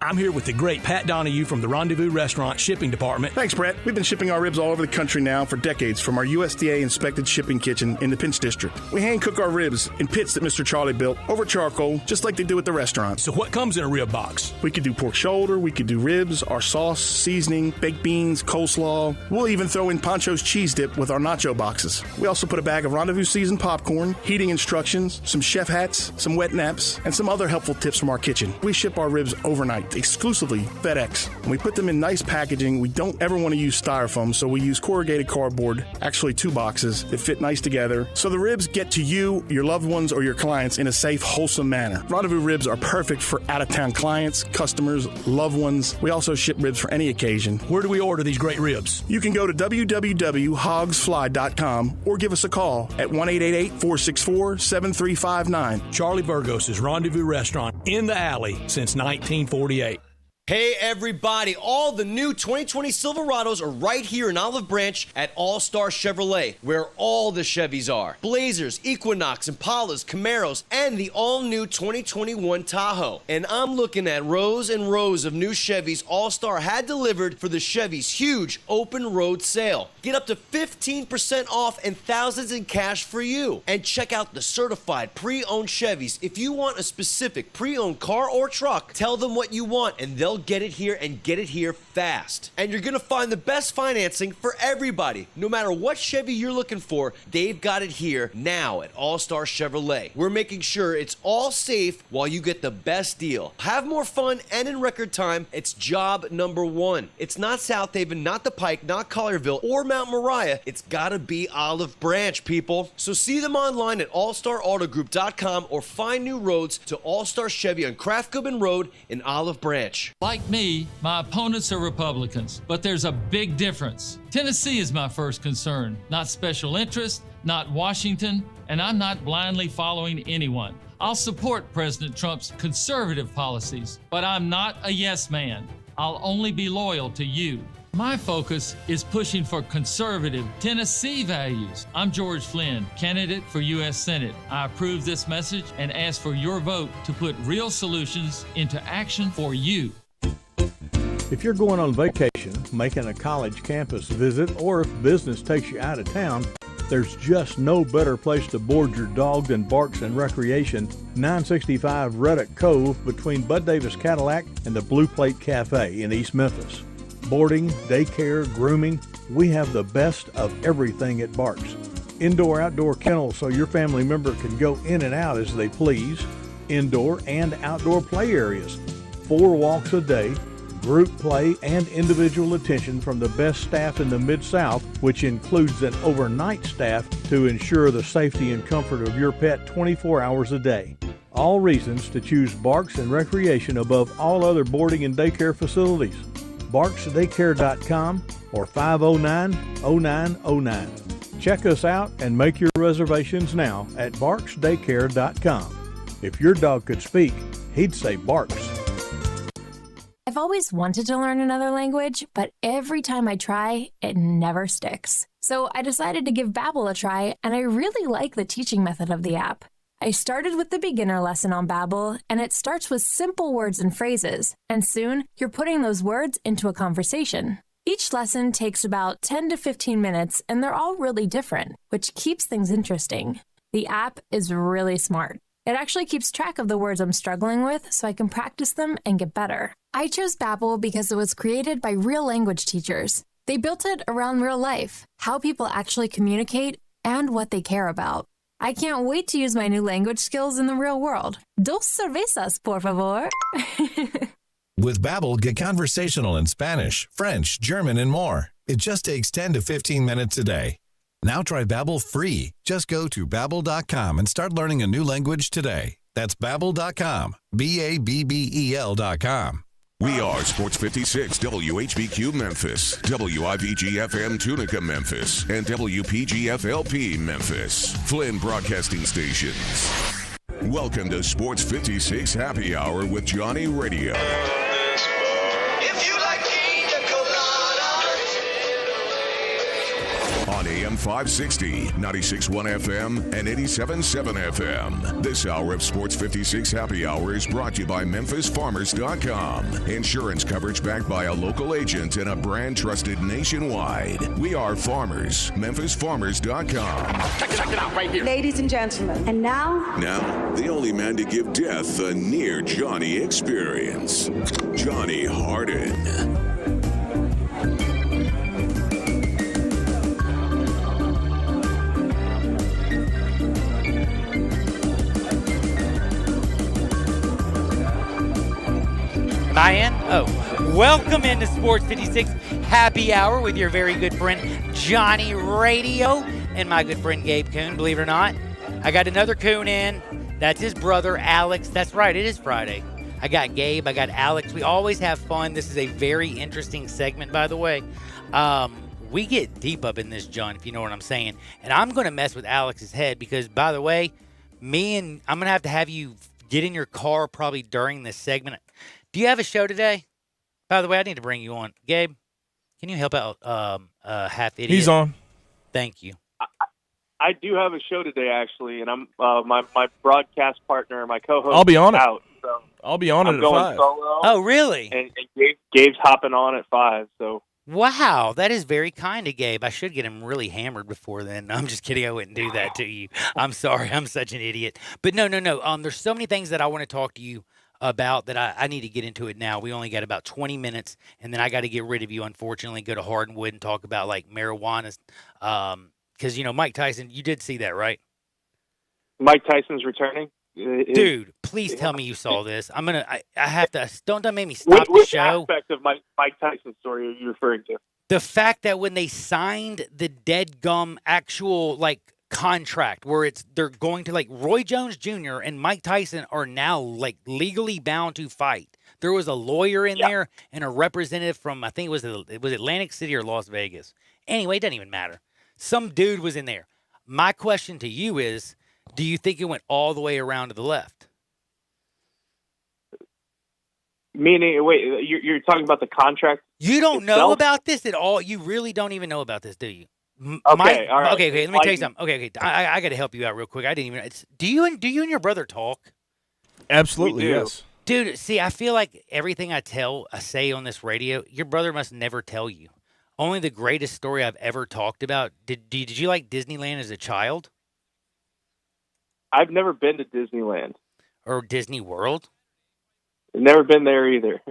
I'm here with the great Pat Donahue from the Rendezvous Restaurant Shipping Department. Thanks, Brett. We've been shipping our ribs all over the country now for decades from our USDA-inspected shipping kitchen in the Pinch District. We hand-cook our ribs in pits that Mr. Charlie built over charcoal, just like they do at the restaurant. So what comes in a rib box? We could do pork shoulder, we could do ribs, our sauce, seasoning, baked beans, coleslaw. We'll even throw in Pancho's cheese dip with our nacho boxes. We also put a bag of Rendezvous seasoned popcorn, heating instructions, some chef hats, some wet naps, and some other helpful tips from our kitchen. We ship our ribs overnight, exclusively FedEx. And we put them in nice packaging. We don't ever want to use styrofoam, so we use corrugated cardboard, actually 2 boxes that fit nice together. So the ribs get to you, your loved ones, or your clients in a safe, wholesome manner. Rendezvous ribs are perfect for out-of-town clients, customers, loved ones. We also ship ribs for any occasion. Where do we order these great ribs? You can go to www.hogsfly.com or give us a call at 1-888-464-7359. Charlie Burgos' Rendezvous Restaurant in the alley since 1948. Hey everybody, all the new 2020 Silverados are right here in Olive Branch at All Star Chevrolet, where all the Chevys are. Blazers, Equinox, Impalas, Camaros, and the all-new 2021 Tahoe. And I'm looking at rows and rows of new Chevys All Star had delivered for the Chevy's huge open road sale. Get up to 15% off and thousands in cash for you. And check out the certified pre-owned Chevys. If you want a specific pre-owned car or truck, tell them what you want and they'll get it here and get it here fast. And you're gonna find the best financing for everybody. No matter what Chevy you're looking for, they've got it here now at All Star Chevrolet. We're making sure it's all safe while you get the best deal. Have more fun and in record time, it's job number 1. It's not South Haven, not the Pike, not Collierville, or Mount Moriah. It's gotta be Olive Branch, people. So see them online at allstarautogroup.com or find new roads to All Star Chevy on Craft Goodman Road in Olive Branch. Like me, my opponents are Republicans, but there's a big difference. Tennessee is my first concern, not special interest, not Washington, and I'm not blindly following anyone. I'll support President Trump's conservative policies, but I'm not a yes man. I'll only be loyal to you. My focus is pushing for conservative Tennessee values. I'm George Flynn, candidate for U.S. Senate. I approve this message and ask for your vote to put real solutions into action for you. If you're going on vacation, making a college campus visit, or if business takes you out of town, there's just no better place to board your dog than Barks and Recreation, 965 Reddick Cove between Bud Davis Cadillac and the Blue Plate Cafe in East Memphis. Boarding, daycare, grooming, we have the best of everything at Barks. Indoor-outdoor kennels so your family member can go in and out as they please. Indoor and outdoor play areas. 4 walks a day, group play, and individual attention from the best staff in the Mid-South, which includes an overnight staff to ensure the safety and comfort of your pet 24 hours a day. All reasons to choose Barks and Recreation above all other boarding and daycare facilities. BarksDaycare.com or 509-0909. Check us out and make your reservations now at BarksDaycare.com. If your dog could speak, he'd say Barks. I've always wanted to learn another language, but every time I try, it never sticks. So I decided to give Babbel a try, and I really like the teaching method of the app. I started with the beginner lesson on Babbel, and it starts with simple words and phrases, and soon you're putting those words into a conversation. Each lesson takes about 10 to 15 minutes, and they're all really different, which keeps things interesting. The app is really smart. It actually keeps track of the words I'm struggling with so I can practice them and get better. I chose Babbel because it was created by real language teachers. They built it around real life, how people actually communicate, and what they care about. I can't wait to use my new language skills in the real world. Dos cervezas, por favor. With Babbel, get conversational in Spanish, French, German, and more. It just takes 10 to 15 minutes a day. Now try Babbel free. Just go to Babbel.com and start learning a new language today. That's Babbel.com. Babbel.com. We are Sports 56 WHBQ Memphis, WIVG-FM Tunica Memphis, and WPG-FLP Memphis, Flynn Broadcasting Stations. Welcome to Sports 56 Happy Hour with Johnny Radio. On AM 560, 96.1 FM, and 87.7 FM. This hour of Sports 56 Happy Hour is brought to you by MemphisFarmers.com. Insurance coverage backed by a local agent and a brand trusted nationwide. We are farmers. MemphisFarmers.com. Check it out right here. Ladies and gentlemen, and now? Now, the only man to give death a near Johnny experience. Johnny Harden. Am I in? Oh, welcome into Sports 56 Happy Hour with your very good friend Johnny Radio and my good friend Gabe Kuhn. Believe it or not, I got another Kuhn in. That's his brother Alex. That's right, it is Friday. I got Gabe, I got Alex. We always have fun. This is a very interesting segment, by the way. We get deep up in this, John, if you know what I'm saying. And I'm going to mess with Alex's head because, by the way, I'm going to have you get in your car probably during this segment. Do you have a show today? By the way, I need to bring you on. Gabe, can you help out Half Idiot? He's on. Thank you. I do have a show today, actually, and I'm my broadcast partner, my co-host. I'll be on it. Out, so I'll be on it at 5. Solo, oh, really? And Gabe's hopping on at 5. So. Wow, that is very kind of Gabe. I should get him really hammered before then. No, I'm just kidding. I wouldn't do that to you. I'm sorry. I'm such an idiot. But no. There's so many things that I want to talk to you about that I need to get into it now. We only got about 20 minutes, and then I got to get rid of you, unfortunately, go to Hardwood and talk about, like, marijuana. Because, Mike Tyson, you did see that, right? Mike Tyson's returning? Dude, please tell me you saw this. I have to, don't make me stop the show. Which aspect of Mike Tyson's story are you referring to? The fact that when they signed the dead gum actual, like, contract where they're going to, like, Roy Jones Jr. and Mike Tyson are now, like, legally bound to fight. There was a lawyer in there and a representative from, I think it was Atlantic City or Las Vegas. Anyway, it doesn't even matter. Some dude was in there. My question to you is, do you think it went all the way around to the left? Meaning, wait, you're talking about the contract? You don't itself? know about this at all? You really don't even know about this, do you? Okay, all right. Okay, let me tell you something. Okay, I got to help you out real quick. I didn't even. Do you and your brother talk? Absolutely, yes. Dude, see, I feel like everything I say on this radio, your brother must never tell you. Only the greatest story I've ever talked about. Did you like Disneyland as a child? I've never been to Disneyland. Or Disney World? I've never been there either.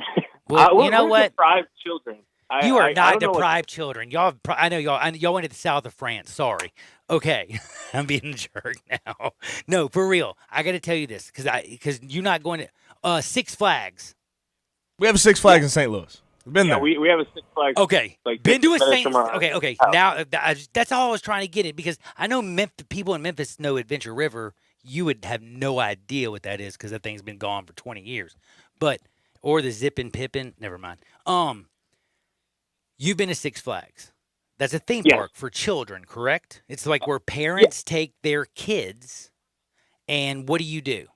Well, you know what? Deprived children. You are not deprived children. I know y'all went to the south of France. Sorry. Okay. I'm being a jerk now. No, for real. I got to tell you this because you're not going to Six Flags. We have a Six Flags in St. Louis. We've been there. We have a Six Flags. Okay. Like been to a St. House. Okay. Now that's all I was trying to get at because I know people in Memphis know Adventure River. You would have no idea what that is because that thing's been gone for 20 years. Or the Zippin' Pippin. Never mind. You've been to Six Flags. That's a theme park for children, correct? It's like where parents take their kids, and what do you do?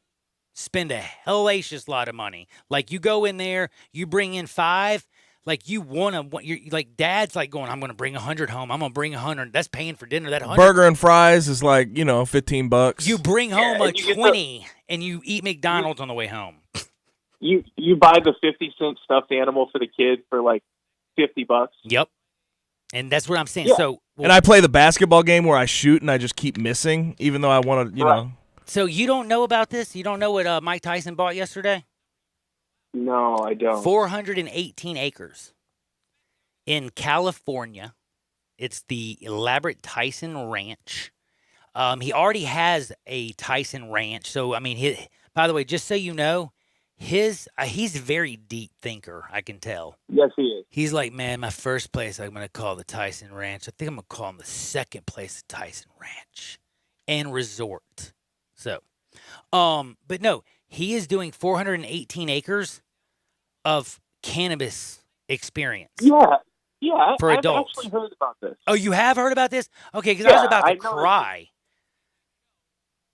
spend a hellacious lot of money. Like you go in there, you bring in 5. Like you're like dad's like going, I'm going to bring 100 home. I'm going to bring 100. That's paying for dinner. That 100. Burger and fries is like, $15. You bring home a 20 and you eat McDonald's on the way home. You buy the 50-cent stuffed animal for the kid for like $50. Yep. And that's what I'm saying. Yeah. So and I play the basketball game where I shoot and I just keep missing, even though I want to, know. So you don't know about this? You don't know what Mike Tyson bought yesterday? No, I don't. 418 acres in California. It's the elaborate Tyson Ranch. He already has a Tyson Ranch. So, I mean, by the way, just so you know, he's a very deep thinker, I can tell. Yes, he is. He's like, man, my first place I'm going to call the Tyson Ranch. I think I'm going to call him the second place the Tyson Ranch and Resort. So, but no, he is doing 418 acres of cannabis experience. Yeah. For adults. I've actually heard about this. Oh, you have heard about this? Okay, because I was about to cry.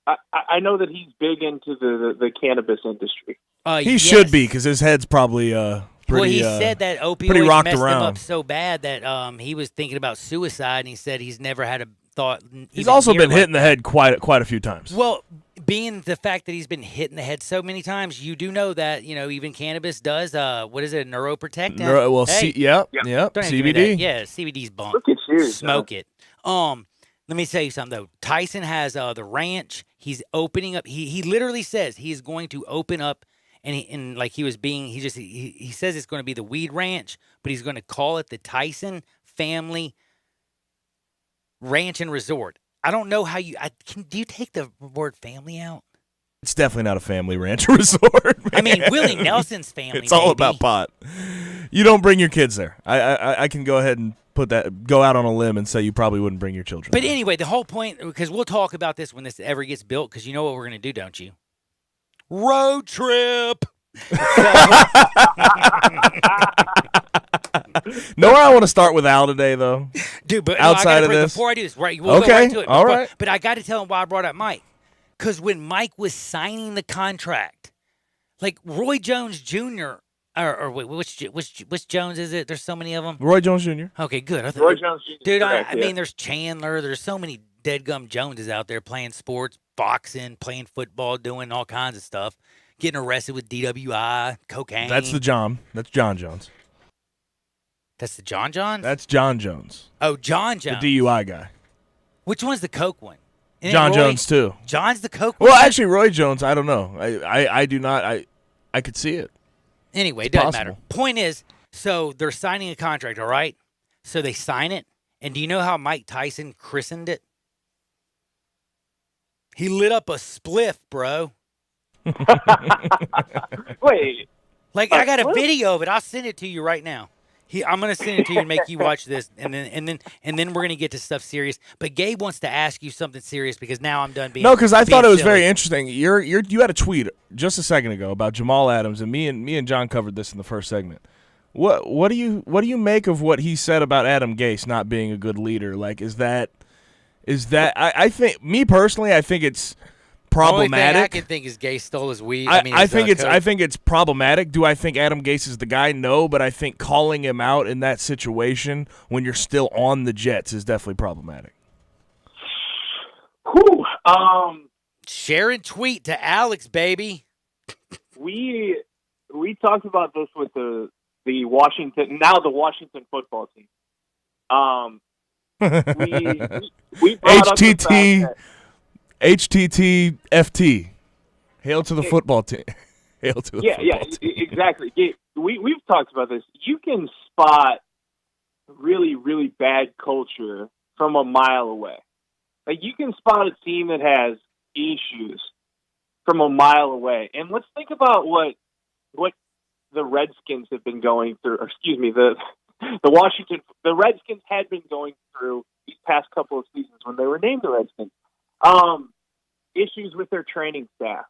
I know that he's big into the cannabis industry. He should be, because his head's probably pretty. Well, he said that pretty opioids rocked messed around. him up so bad that he was thinking about suicide, and he said he's never had a thought. He's also been hit in the head quite a few times. Well, being the fact that he's been hit in the head so many times, you do know that even cannabis does what is it, neuroprotectant? Yep, Don't have to give me CBD. that. Yeah, CBD's bump. Look at you. Smoke it. Let me tell you something though. Tyson has the ranch. He's opening up. He literally says he is going to open up, and like he says it's going to be the Weed Ranch, but he's going to call it the Tyson Family Ranch and Resort. I don't know how do you take the word family out? It's definitely not a family ranch or resort. Man. I mean, Willie Nelson's family. It's all about pot. You don't bring your kids there. I can go ahead and go out on a limb and say you probably wouldn't bring your children. But anyway, the whole point, because we'll talk about this when this ever gets built, because you know what we're going to do, don't you? Road trip. Know where I want to start with Al today, though? Dude, but outside of this? Before I do this, we'll go right to it. All right. But I got to tell him why I brought up Mike. Because when Mike was signing the contract, like Roy Jones Jr., or wait, which Jones is it? There's so many of them. Roy Jones Jr. Okay, good. Roy Jones Jr. Dude, correct, I mean, there's Chandler. There's so many deadgum Joneses out there playing sports, boxing, playing football, doing all kinds of stuff, getting arrested with DWI, cocaine. That's John Jones. That's the John Jones? That's John Jones. Oh, John Jones. The DUI guy. Which one's the coke one? Isn't John it Roy? Jones, too. John's the coke one? Well, actually, Roy Jones, I don't know. I do not. I could see it. Anyway, It's it doesn't possible. matter. Point is, so they're signing a contract, all right? So they sign it, and do you know how Mike Tyson christened it? He lit up a spliff, bro. Wait. Like, I got a video of it. I'll send it to you right now. I'm gonna send it to you and make you watch this, and then we're gonna get to stuff serious. But Gabe wants to ask you something serious because now I'm done being. No, because I thought it was silly. very interesting. You had a tweet just a second ago about Jamal Adams, and me and John covered this in the first segment. What do you make of what he said about Adam Gase not being a good leader? Like, is that I think, me personally, I think it's problematic. The only thing I can think is Gase stole his weed. I think it's problematic. Do I think Adam Gase is the guy? No, but I think calling him out in that situation when you're still on the Jets is definitely problematic. Whew. Share and tweet to Alex, baby. We talked about this with the Washington football team. We brought up the fact that HTTFT. Hail to the football team. Hail to the football team. Exactly. We've talked about this. You can spot really, really bad culture from a mile away. Like, you can spot a team that has issues from a mile away. And let's think about what the Redskins have been going through. Or excuse me, the Redskins had been going through these past couple of seasons when they were named the Redskins. Issues with their training staff,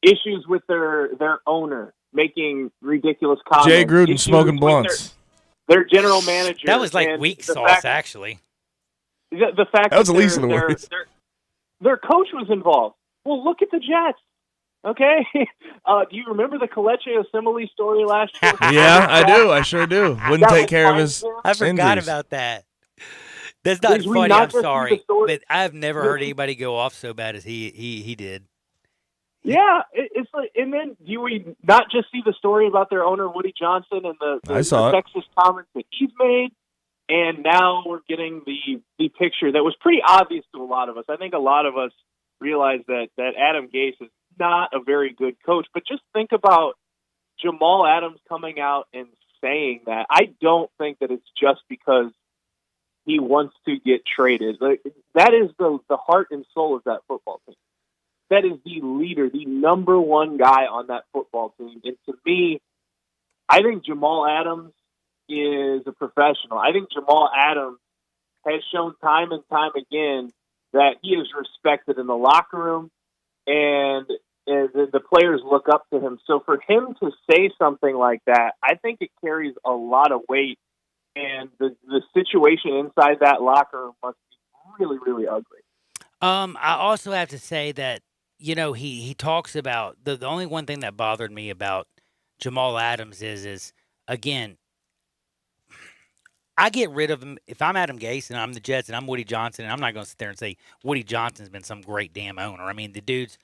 issues with their owner making ridiculous comments. Jay Gruden smoking blunts. Their general manager. That was like weak sauce, actually. The fact that was the least of the words. Their coach was involved. Well, look at the Jets. Okay. Do you remember the Kelechi Osemele story last year? Yeah, I do. I sure do. Wouldn't take care of his I forgot injuries. about that. That's not funny. I'm sorry, but I've never heard anybody go off so bad as he did. Yeah, it's like, and then do we not just see the story about their owner Woody Johnson and the sexist comments that he's made, and now we're getting the picture that was pretty obvious to a lot of us. I think a lot of us realize that Adam Gase is not a very good coach, but just think about Jamal Adams coming out and saying that. I don't think that it's just because he wants to get traded. Like, that is the heart and soul of that football team. That is the leader, the number one guy on that football team. And to me, I think Jamal Adams is a professional. I think Jamal Adams has shown time and time again that he is respected in the locker room, and the players look up to him. So for him to say something like that, I think it carries a lot of weight, and the situation inside that locker room must be really, really ugly. I also have to say that, he talks about the only one thing that bothered me about Jamal Adams is again, I get rid of him. If I'm Adam Gase and I'm the Jets and I'm Woody Johnson, and I'm not going to sit there and say Woody Johnson's been some great damn owner. I mean, the dude's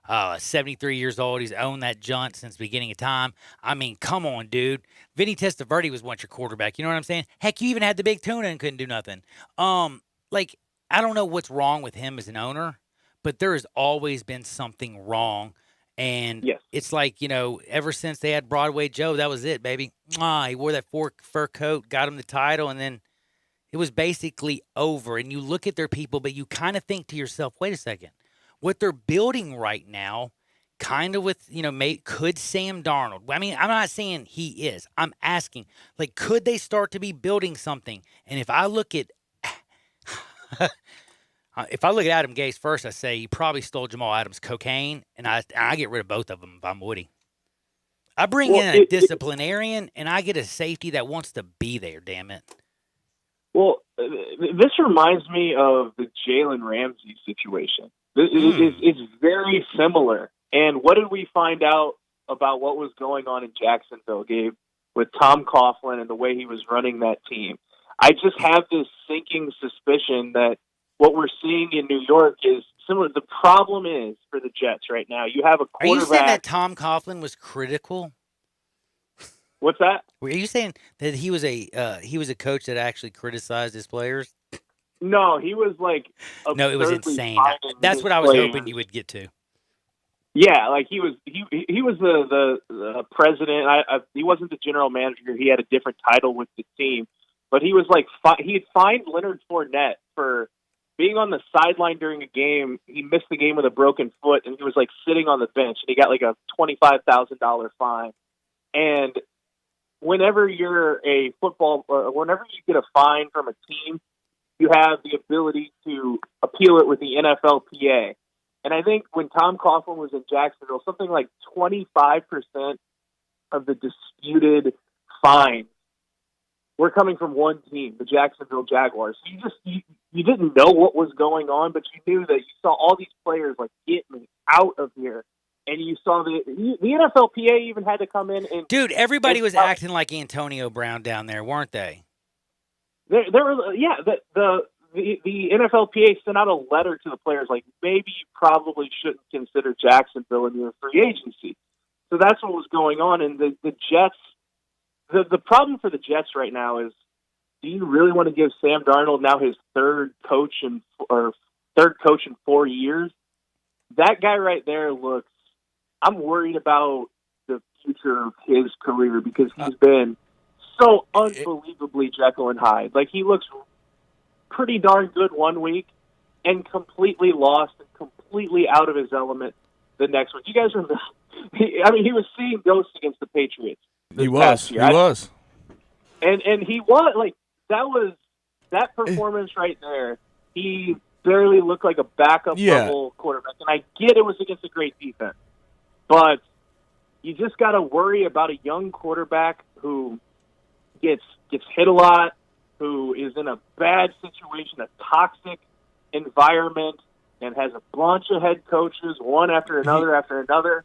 73 years old. He's owned that junt since the beginning of time. I mean, come on, dude. Vinny Testaverde was once your quarterback. You know what I'm saying? Heck, you even had the big tuna and couldn't do nothing. I don't know what's wrong with him as an owner, but there has always been something wrong. And it's like, ever since they had Broadway Joe, that was it, baby. He wore that fur coat, got him the title, and then it was basically over. And you look at their people, but you kind of think to yourself, wait a second. What they're building right now, kind of with, could Sam Darnold, I mean, I'm not saying he is. I'm asking, could they start to be building something? And if I look at Adam Gase first, I say he probably stole Jamal Adams' cocaine, and I get rid of both of them if I'm Woody. I bring in a disciplinarian, and I get a safety that wants to be there, damn it. Well, this reminds me of the Jalen Ramsey situation. It's very similar. And what did we find out about what was going on in Jacksonville, Gabe, with Tom Coughlin and the way he was running that team? I just have this sinking suspicion that what we're seeing in New York is similar. The problem is for the Jets right now, you have a quarterback. Are you saying that Tom Coughlin was critical? What's that? Were you saying that he was a coach that actually criticized his players? No, he was no, it was insane. That's what I was hoping you would get to. Yeah, he was the president. He wasn't the general manager. He had a different title with the team, but he was he had fined Leonard Fournette for being on the sideline during a game. He missed the game with a broken foot, and he was sitting on the bench, and he got a $25,000 fine. And whenever you're a football, whenever you get a fine from a team, you have the ability to appeal it with the NFLPA. And I think when Tom Coughlin was in Jacksonville, something like 25% of the disputed fines were coming from one team, the Jacksonville Jaguars. So you didn't know what was going on, but you knew that you saw all these players get me out of here. And you saw the NFLPA even had to come in and... Dude, everybody was acting like Antonio Brown down there, weren't they? There was, the NFLPA sent out a letter to the players maybe you probably shouldn't consider Jacksonville in your free agency. So that's what was going on. And the Jets, the problem for the Jets right now is, do you really want to give Sam Darnold now his third coach in 4 years? That guy right there looks, I'm worried about the future of his career because he's been so unbelievably Jekyll and Hyde. He looks pretty darn good one week and completely lost and completely out of his element the next week. You guys remember? He was seeing ghosts against the Patriots. He was. And he was that performance right there. He barely looked like a backup level quarterback. And I get it was against a great defense, but you just got to worry about a young quarterback who gets hit a lot, who is in a bad situation, a toxic environment, and has a bunch of head coaches, one after another.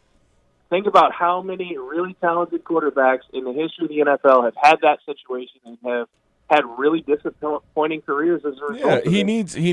think about how many really talented quarterbacks in the history of the NFL have had that situation and have had really disappointing careers as a result. Yeah, he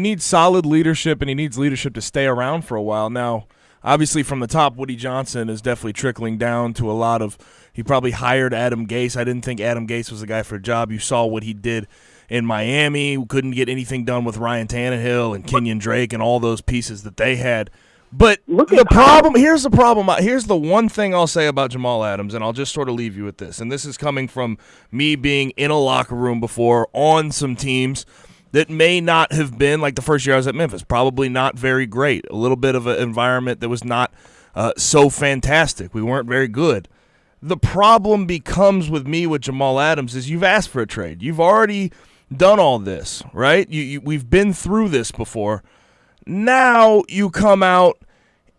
needs solid leadership, and he needs leadership to stay around for a while. Now, obviously, from the top, Woody Johnson is definitely trickling down to a lot of. He probably hired Adam Gase. I didn't think Adam Gase was the guy for a job. You saw what he did in Miami. We couldn't get anything done with Ryan Tannehill and Kenyon Drake and all those pieces that they had. But the problem, here's the problem. Here's the one thing I'll say about Jamal Adams, and I'll just sort of leave you with this. And this is coming from me being in a locker room before on some teams that may not have been, like the first year I was at Memphis, probably not very great. A little bit of an environment that was not so fantastic. We weren't very good. The problem becomes with me with Jamal Adams is you've asked for a trade. You've already done all this, right? We've been through this before. Now you come out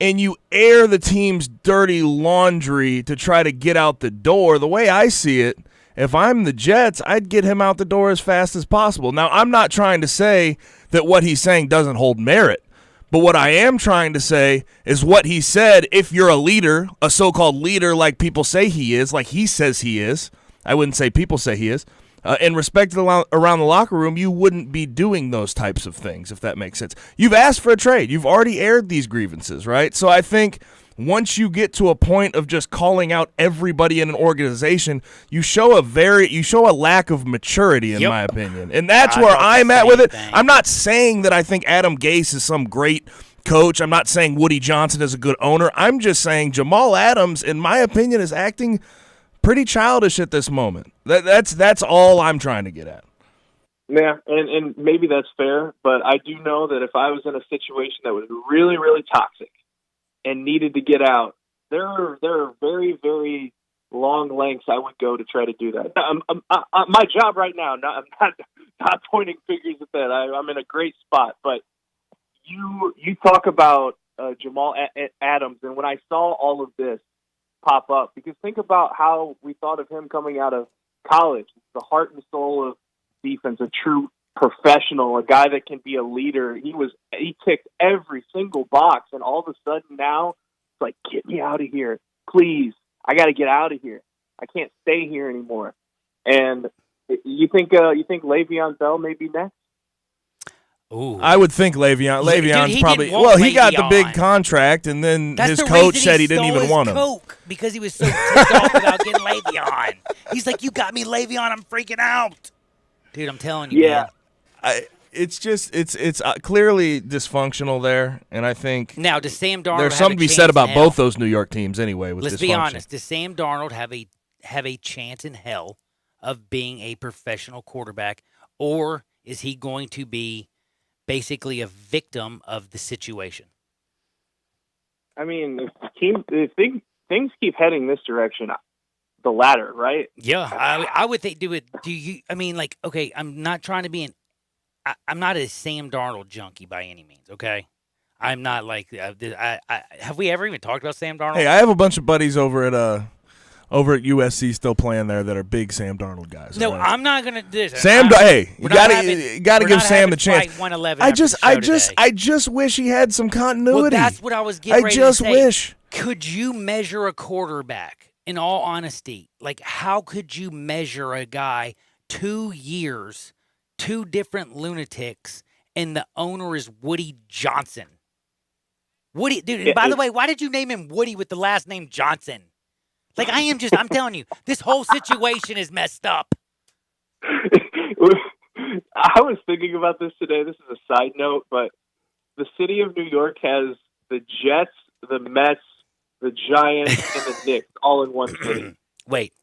and you air the team's dirty laundry to try to get out the door. The way I see it, if I'm the Jets, I'd get him out the door as fast as possible. Now, I'm not trying to say that what he's saying doesn't hold merit, but what I am trying to say is what he said, if you're a leader, a so-called leader like people say he is, like he says he is, I wouldn't say people say he is, and respected around the locker room, you wouldn't be doing those types of things, if that makes sense. You've asked for a trade. You've already aired these grievances, right? So I think once you get to a point of just calling out everybody in an organization, you show a lack of maturity, in my opinion. And that's where I'm at with it. I'm not saying that I think Adam Gase is some great coach. I'm not saying Woody Johnson is a good owner. I'm just saying Jamal Adams, in my opinion, is acting pretty childish at this moment. That's all I'm trying to get at. Yeah, and maybe that's fair, but I do know that if I was in a situation that was really, really toxic and needed to get out, there are very, very long lengths I would go to try to do that. My job right now, I'm not pointing fingers at that. I'm in a great spot, but you talk about Jamal Adams, and when I saw all of this pop up, because think about how we thought of him coming out of college, the heart and soul of defense, a true professional, a guy that can be a leader. He ticked every single box, and all of a sudden now it's like, get me out of here, please. I got to get out of here. I can't stay here anymore. And you think Le'Veon Bell may be next? Ooh. I would think Le'Veon's probably. Well, he got the big contract, and then his coach said he didn't even want him. Coke because he was so ticked off about getting Le'Veon. He's like, "You got me, Le'Veon. I'm freaking out, dude. I'm telling you." Yeah, man. It's clearly dysfunctional there, and I think now does Sam Darnold there's something to be said about both those New York teams anyway. With let's dysfunction. Be honest. Does Sam Darnold have a chance in hell of being a professional quarterback, or is he going to be basically a victim of the situation? I mean, if things keep heading this direction, the latter, right? Yeah, I would think. Do you? I mean, like, okay, I'm not trying to be I'm not a Sam Darnold junkie by any means. Okay, I'm not like. Have we ever even talked about Sam Darnold? Hey, I have a bunch of buddies over at USC still playing there that are big Sam Darnold guys. No, right? I'm not going to do this. Sam, you got to give Sam the chance. I just wish he had some continuity. Well, that's what I was getting ready to say. Wish. Could you measure a quarterback, in all honesty? Like, how could you measure a guy 2 years, 2 different lunatics, and the owner is Woody Johnson? Woody, dude, and by the way, why did you name him Woody with the last name Johnson? Like, I'm telling you, this whole situation is messed up. I was thinking about this today. This is a side note, but the city of New York has the Jets, the Mets, the Giants, and the Knicks all in one city. Wait.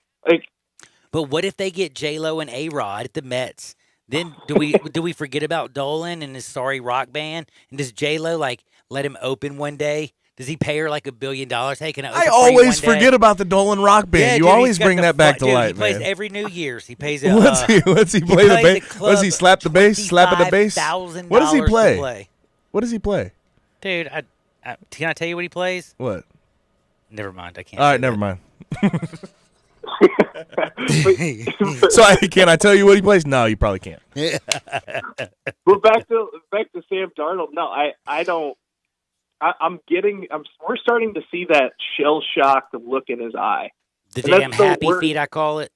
But what if they get J-Lo and A-Rod at the Mets? Then do we forget about Dolan and his sorry rock band? And does J-Lo, like, let him open one day? Does he pay her like $1 billion? Hey, can I open I always forget about the Dolan Rock Band. Yeah, you dude, always bring that back to light, man. He plays every New Year's. He pays it. What's he play the bass? What does he slap the bass? Slap at the bass? What does he play? What does he play? Dude, can I tell you what he plays? What? Never mind. I can't. All right, never mind. So can I tell you what he plays? No, you probably can't. Well, back to Sam Darnold. No, I don't. we're starting to see that shell-shocked look in his eye. The damn happy feet, I call it.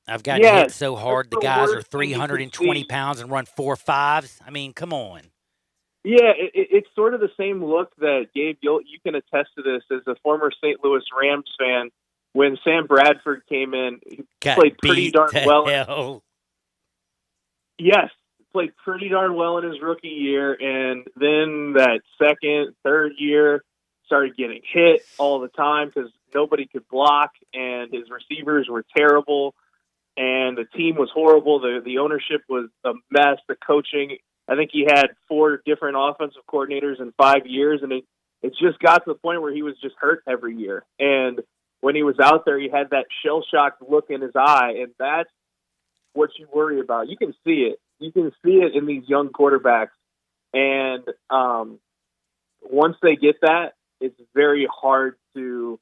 I've gotten hit so hard. The guys are 320 pounds and run 4.5s. I mean, come on. Yeah, it's sort of the same look that, Gabe, you can attest to this as a former St. Louis Rams fan. When Sam Bradford came in, he played pretty darn well. Hell. Yes, played pretty darn well in his rookie year, and then that second, third year started getting hit all the time because nobody could block, and his receivers were terrible, and the team was horrible. The ownership was a mess. The coaching, I think he had 4 different offensive coordinators in 5 years, and it just got to the point where he was just hurt every year. And when he was out there, he had that shell-shocked look in his eye, and that's what you worry about. You can see it. You can see it in these young quarterbacks. And once they get that, it's very hard to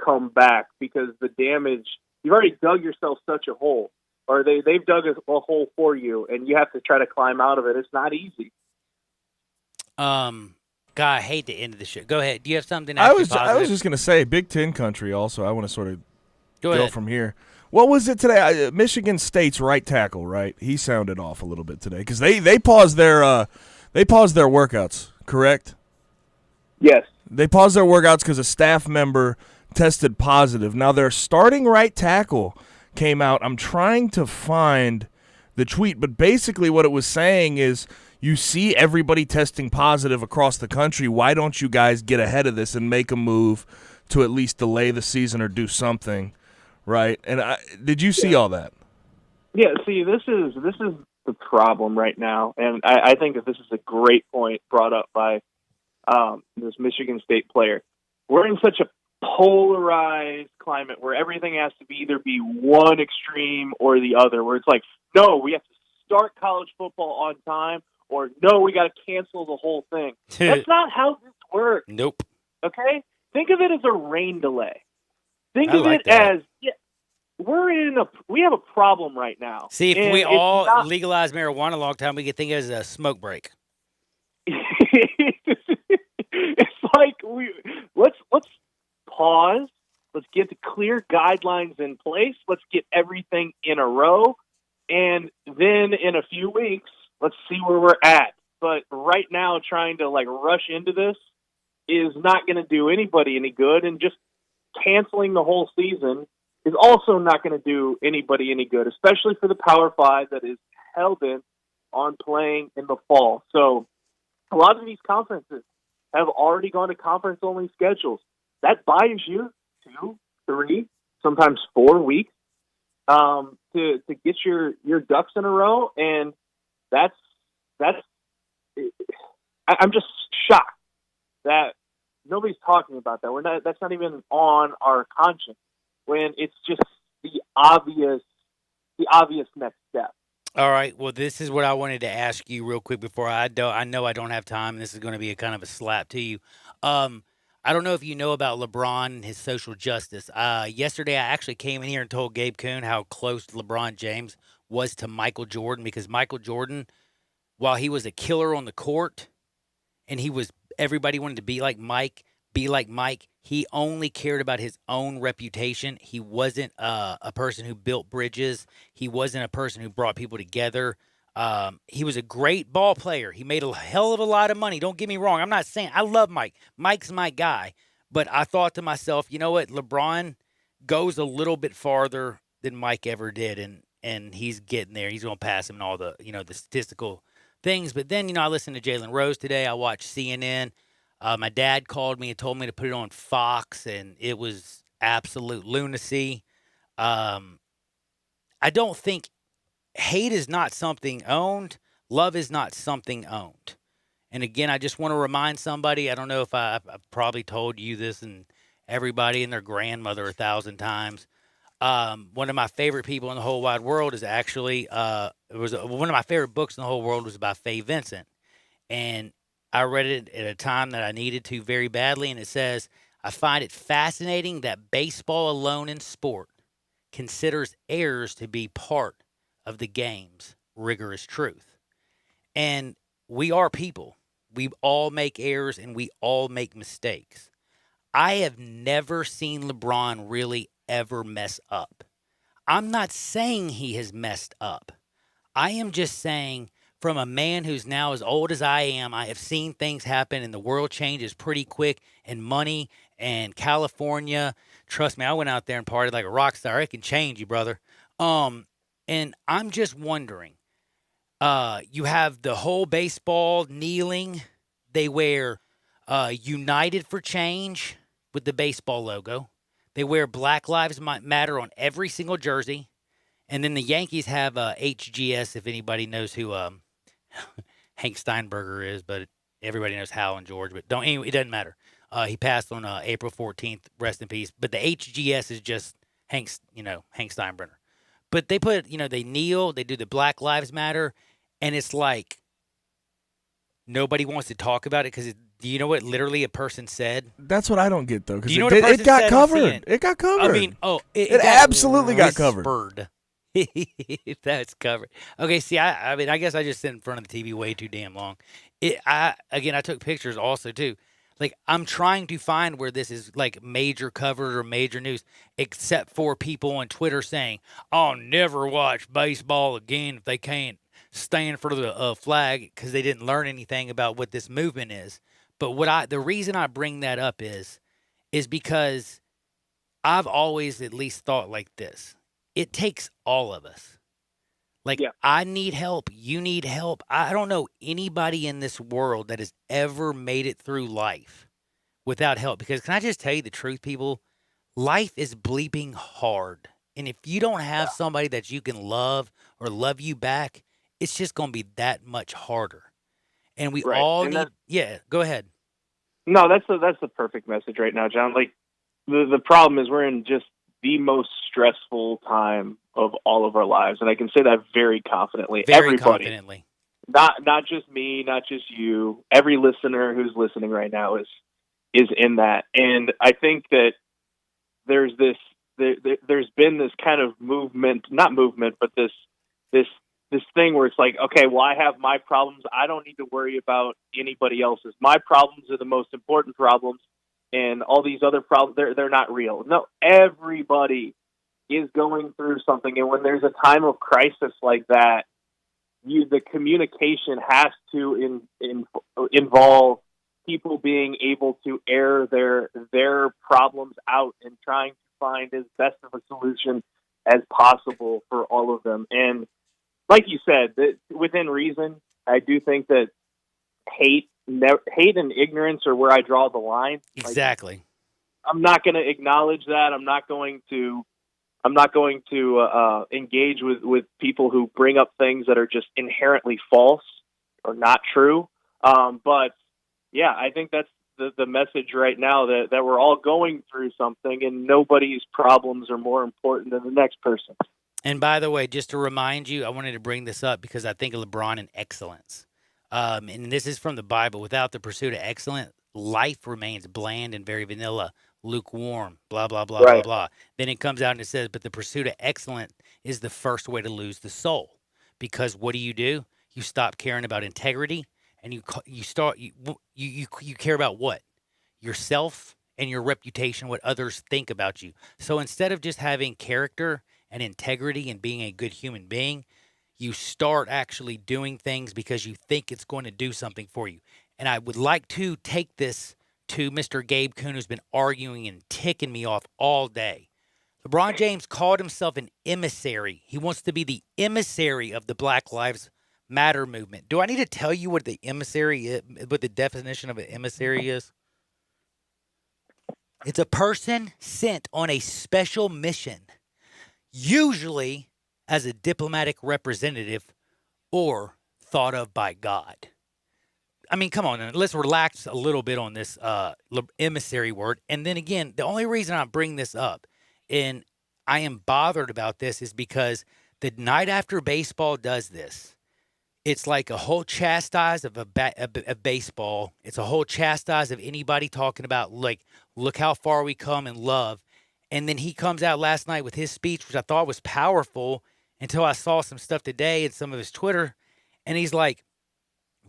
come back because the damage, you've already dug yourself such a hole, or they've dug a hole for you, and you have to try to climb out of it. It's not easy. God, I hate the end of the show. Go ahead. Do you have something I was just going to say, Big Ten country also, I want to sort of go from here. What was it today? Michigan State's right tackle, right? He sounded off a little bit today because they paused their workouts, correct? Yes. They paused their workouts because a staff member tested positive. Now, their starting right tackle came out. I'm trying to find the tweet, but basically what it was saying is, you see everybody testing positive across the country. Why don't you guys get ahead of this and make a move to at least delay the season or do something, right? And did you see all that? Yeah, see, this is the problem right now, and I think that this is a great point brought up by this Michigan State player. We're in such a polarized climate where everything has to either be one extreme or the other, where it's like, no, we have to start college football on time, or no, we got to cancel the whole thing. That's not how this works. Nope. Okay? Think of it as a rain delay. Think of it as we have a problem right now. See, if we all legalized marijuana a long time, we could think of it as a smoke break. It's like let's pause. Let's get the clear guidelines in place. Let's get everything in a row, and then in a few weeks, let's see where we're at. But right now, trying to rush into this is not going to do anybody any good, and just canceling the whole season is also not going to do anybody any good, especially for the Power 5 that is hell-bent on playing in the fall. So a lot of these conferences have already gone to conference-only schedules. That buys you 2, 3, sometimes 4 weeks to get your ducks in a row, and I'm just shocked that nobody's talking about that. That's not even on our conscience when it's just the obvious next step. All right. Well, this is what I wanted to ask you real quick before I know I don't have time. This is going to be a kind of a slap to you. I don't know if you know about LeBron and his social justice. Yesterday, I actually came in here and told Gabe Kuhn how close LeBron James was to Michael Jordan, because Michael Jordan, while he was a killer on the court and everybody wanted to be like Mike, he only cared about his own reputation. He wasn't a person who built bridges. He wasn't a person who brought people together. He was a great ball player. He made a hell of a lot of money. Don't get me wrong. I'm not saying I love Mike. Mike's my guy. But I thought to myself, you know what? LeBron goes a little bit farther than Mike ever did, and he's getting there. He's going to pass him in all the the statistical things. But then I listened to Jalen Rose today. I watched CNN. My dad called me and told me to put it on Fox, and it was absolute lunacy. I don't think hate is not something owned. Love is not something owned. And again, I just want to remind somebody, I don't know if I've probably told you this and everybody and their grandmother 1,000 times. One of my favorite people in the whole wide world is actually, one of my favorite books in the whole world was by Faye Vincent. And I read it at a time that I needed to very badly. And it says, I find it fascinating that baseball alone in sport considers errors to be part of the game's rigorous truth. And we are people. We all make errors and we all make mistakes. I have never seen LeBron really ever mess up. I'm not saying he has messed up. I am just saying, from a man who's now as old as I am, I have seen things happen and the world changes pretty quick, and money and California. Trust me, I went out there and partied like a rock star. It can change you, brother. And I'm just wondering, you have the whole baseball kneeling. They wear United for Change with the baseball logo. They wear Black Lives Matter on every single jersey. And then the Yankees have HGS, if anybody knows who Hank Steinberger is, but everybody knows Hal and George. But anyway, it doesn't matter. He passed on April 14th. Rest in peace. But the HGS is just Hank Steinbrenner. But they put, they kneel, they do the Black Lives Matter, and it's like nobody wants to talk about it because do you know what literally a person said? That's what I don't get, though, because it got covered. It got covered. I mean, it absolutely got covered. That's covered. Okay, see, I mean, I guess I just sit in front of the TV way too damn long. I took pictures also, too. Like, I'm trying to find where this is, like, major covered or major news, except for people on Twitter saying, I'll never watch baseball again if they can't stand for the flag because they didn't learn anything about what this movement is. But the reason I bring that up is because I've always at least thought like this. It takes all of us. Like, I need help. You need help. I don't know anybody in this world that has ever made it through life without help. Because can I just tell you the truth, people? Life is bleeping hard. And if you don't have somebody that you can love or love you back, it's just going to be that much harder. And we all need... go ahead. No, that's the perfect message right now, John. Like, the problem is we're in just the most stressful time of all of our lives, and I can say that very confidently. Everybody, not just me, not just you. Every listener who's listening right now is in that, and I think that there's been this kind of not movement, but this thing where it's like, okay, well, I have my problems. I don't need to worry about anybody else's. My problems are the most important problems. And all these other problems, they're not real. No, everybody is going through something. And when there's a time of crisis like that, the communication has to involve people being able to air their problems out and trying to find as best of a solution as possible for all of them. And like you said, that within reason, I do think that hate and ignorance are where I draw the line. Exactly. Like, I'm not going to acknowledge that. I'm not going to engage with people who bring up things that are just inherently false or not true. But yeah, I think that's the message right now, that we're all going through something and nobody's problems are more important than the next person. And by the way, just to remind you, I wanted to bring this up because I think of LeBron and excellence. And this is from the Bible. Without the pursuit of excellence, life remains bland and very vanilla, lukewarm, blah, blah, blah, blah, blah. Then it comes out and it says, but the pursuit of excellence is the first way to lose the soul. Because what do? You stop caring about integrity, and you care about what? Yourself and your reputation, what others think about you. So instead of just having character and integrity and being a good human being, you start actually doing things because you think it's going to do something for you. And I would like to take this to Mr. Gabe Kuhn, who's been arguing and ticking me off all day. LeBron James called himself an emissary. He wants to be the emissary of the Black Lives Matter movement. Do I need to tell you what the definition of an emissary is? It's a person sent on a special mission, usually as a diplomatic representative or thought of by God. I mean, come on, let's relax a little bit on this emissary word. And then again, the only reason I bring this up, and I am bothered about this, is because the night after baseball does this, it's like a whole chastise of baseball. It's a whole chastise of anybody talking about, like, look how far we come in love. And then he comes out last night with his speech, which I thought was powerful, until I saw some stuff today in some of his Twitter. And he's like,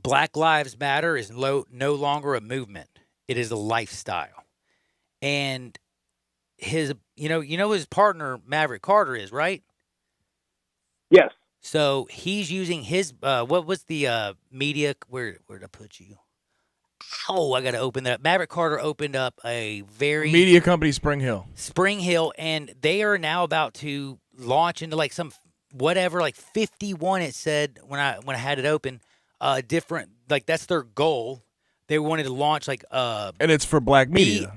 Black Lives Matter is no longer a movement. It is a lifestyle. And his, his partner, Maverick Carter, is, right? Yes. So he's using his, what was the media, where'd I put you? Oh, I got to open that up. Maverick Carter opened up a very... Media company, Spring Hill. Spring Hill, and they are now about to launch into like some, whatever, like 51 it said when I had it open, different, like that's their goal. They wanted to launch like... and it's for black media.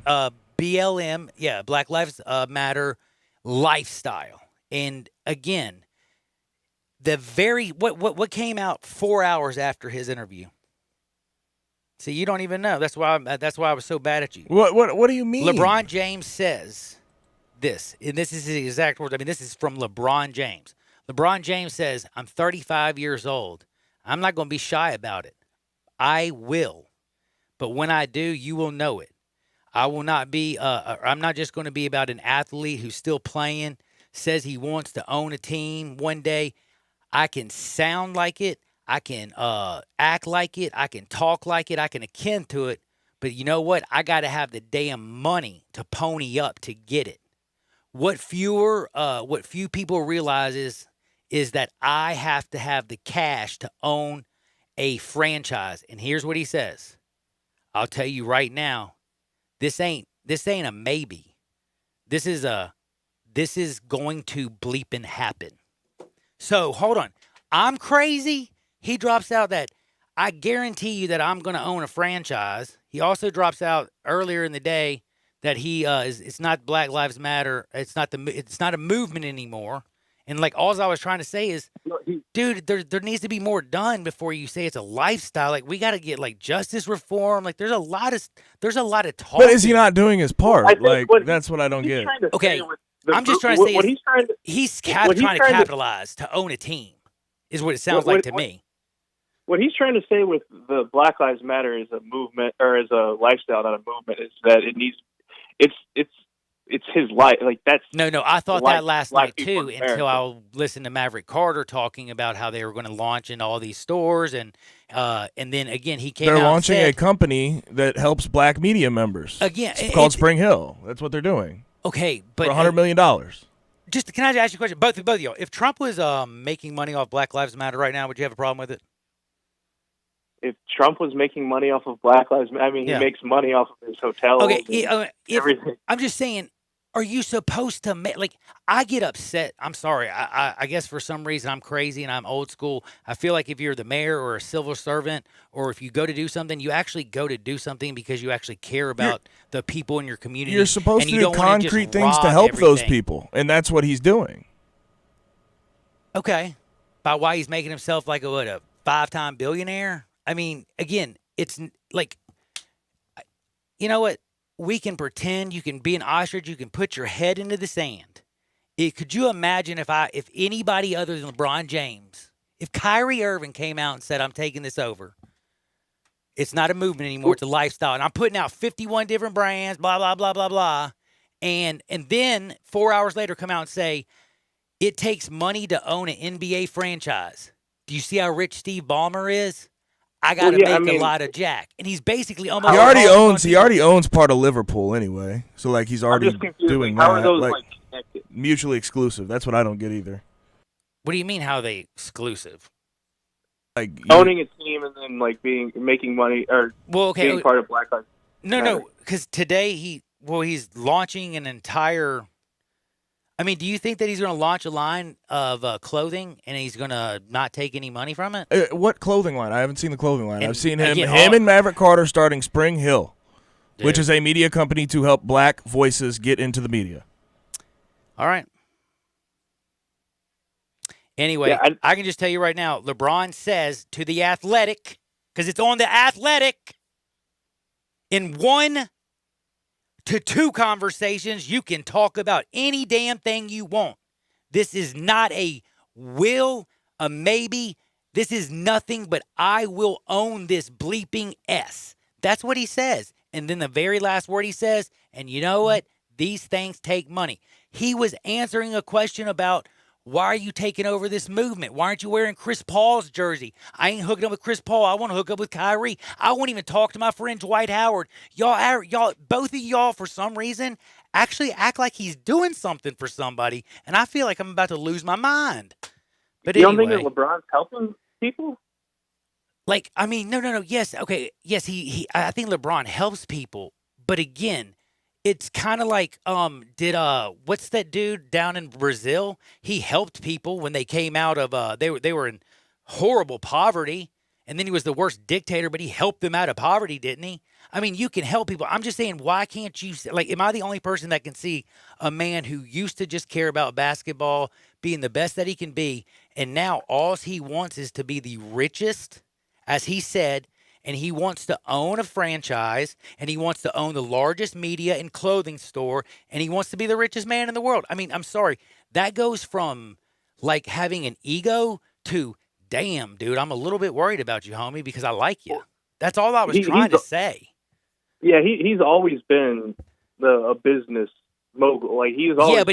BLM, yeah, Black Lives Matter lifestyle. And again... what came out 4 hours after his interview? See, you don't even know. That's why I was so bad at you. What do you mean? LeBron James says this, and this is his exact words. I mean, this is from LeBron James. LeBron James says, "I'm 35 years old. I'm not going to be shy about it. I will, but when I do, you will know it. I will not be. I'm not just going to be about an athlete who's still playing, says he wants to own a team one day." I can sound like it. I can act like it. I can talk like it. I can akin to it. But you know what? I got to have the damn money to pony up to get it. What few people realize is that I have to have the cash to own a franchise. And here's what he says. I'll tell you right now, this ain't a maybe. This is going to bleeping happen. So, hold on. I'm crazy. He drops out that I guarantee you that I'm going to own a franchise. He also drops out earlier in the day that it's not Black Lives Matter. It's not a movement anymore. And like all I was trying to say is, dude, there needs to be more done before you say it's a lifestyle. Like we got to get like justice reform. Like there's a lot of talk. But is he not doing his part? That's what I don't get. Okay. I'm just trying to say he's trying to capitalize to own a team, is what it sounds like to me. What he's trying to say with the Black Lives Matter as a movement or as a lifestyle, not a movement, is that it's his life. Like that's no. I thought that last night too until I listened to Maverick Carter talking about how they were going to launch in all these stores and then again he came. They're out launching and said, a company that helps black media members. Again, it's called Spring Hill. That's what they're doing. Okay, but for $100 million. Just can I ask you a question, both of y'all? If Trump was making money off Black Lives Matter right now, would you have a problem with it? If Trump was making money off of Black Lives Matter, I mean, he makes money off of his hotels. Okay, everything. I'm just saying, are you supposed to make, like, I get upset. I'm sorry. I guess for some reason I'm crazy and I'm old school. I feel like if you're the mayor or a civil servant or if you go to do something, you actually go to do something because you actually care about the people in your community. You're supposed to do concrete things to help those people, and that's what he's doing. Okay. By why he's making himself like a 5-time billionaire? I mean, again, it's like, you know what? We can pretend, you can be an ostrich, you can put your head into the sand. Could you imagine if anybody other than LeBron James, if Kyrie Irving came out and said, I'm taking this over, it's not a movement anymore, it's a lifestyle, and I'm putting out 51 different brands, blah, blah, blah, blah, blah, and then 4 hours later come out and say, it takes money to own an NBA franchise. Do you see how rich Steve Ballmer is? I got to make a lot of jack. And he's basically almost... He already owns part of Liverpool anyway. So, like, he's already doing how that. Are those, like, mutually exclusive. That's what I don't get either. What do you mean, how are they exclusive? Like owning a team and then, like, making money or being part of Black Lives Matter. No, because today he's launching an entire... I mean, do you think that he's going to launch a line of clothing and he's going to not take any money from it? What clothing line? I haven't seen the clothing line. I've seen him and Maverick Carter starting Spring Hill, which is a media company to help black voices get into the media. All right. Anyway, I can just tell you right now, LeBron says to The Athletic, because it's on The Athletic, in 1 to 2 conversations, you can talk about any damn thing you want. This is not a will, a maybe. This is nothing but I will own this bleeping S. That's what he says. And then the very last word he says, and you know what? These things take money. He was answering a question about Why are you taking over this movement? Why aren't you wearing Chris Paul's jersey? I ain't hooking up with Chris Paul. I want to hook up with Kyrie. I won't even talk to my friend Dwight Howard. Y'all, both of y'all, for some reason, actually act like he's doing something for somebody, and I feel like I'm about to lose my mind. But you anyway, don't think that LeBron's helping people? Like, I mean, no. Yes, okay. Yes, I think LeBron helps people. But again, it's kind of like, what's that dude down in Brazil? He helped people when they came out of, they were in horrible poverty. And then he was the worst dictator, but he helped them out of poverty, didn't he? I mean, you can help people. I'm just saying, why can't you, like, am I the only person that can see a man who used to just care about basketball, being the best that he can be, and now all he wants is to be the richest, as he said, and he wants to own a franchise, and he wants to own the largest media and clothing store, and he wants to be the richest man in the world. I mean, I'm sorry. That goes from, like, having an ego to, damn, dude, I'm a little bit worried about you, homie, because I like you. That's all I was trying to say. Yeah, he's always been a business mogul. Like, he's always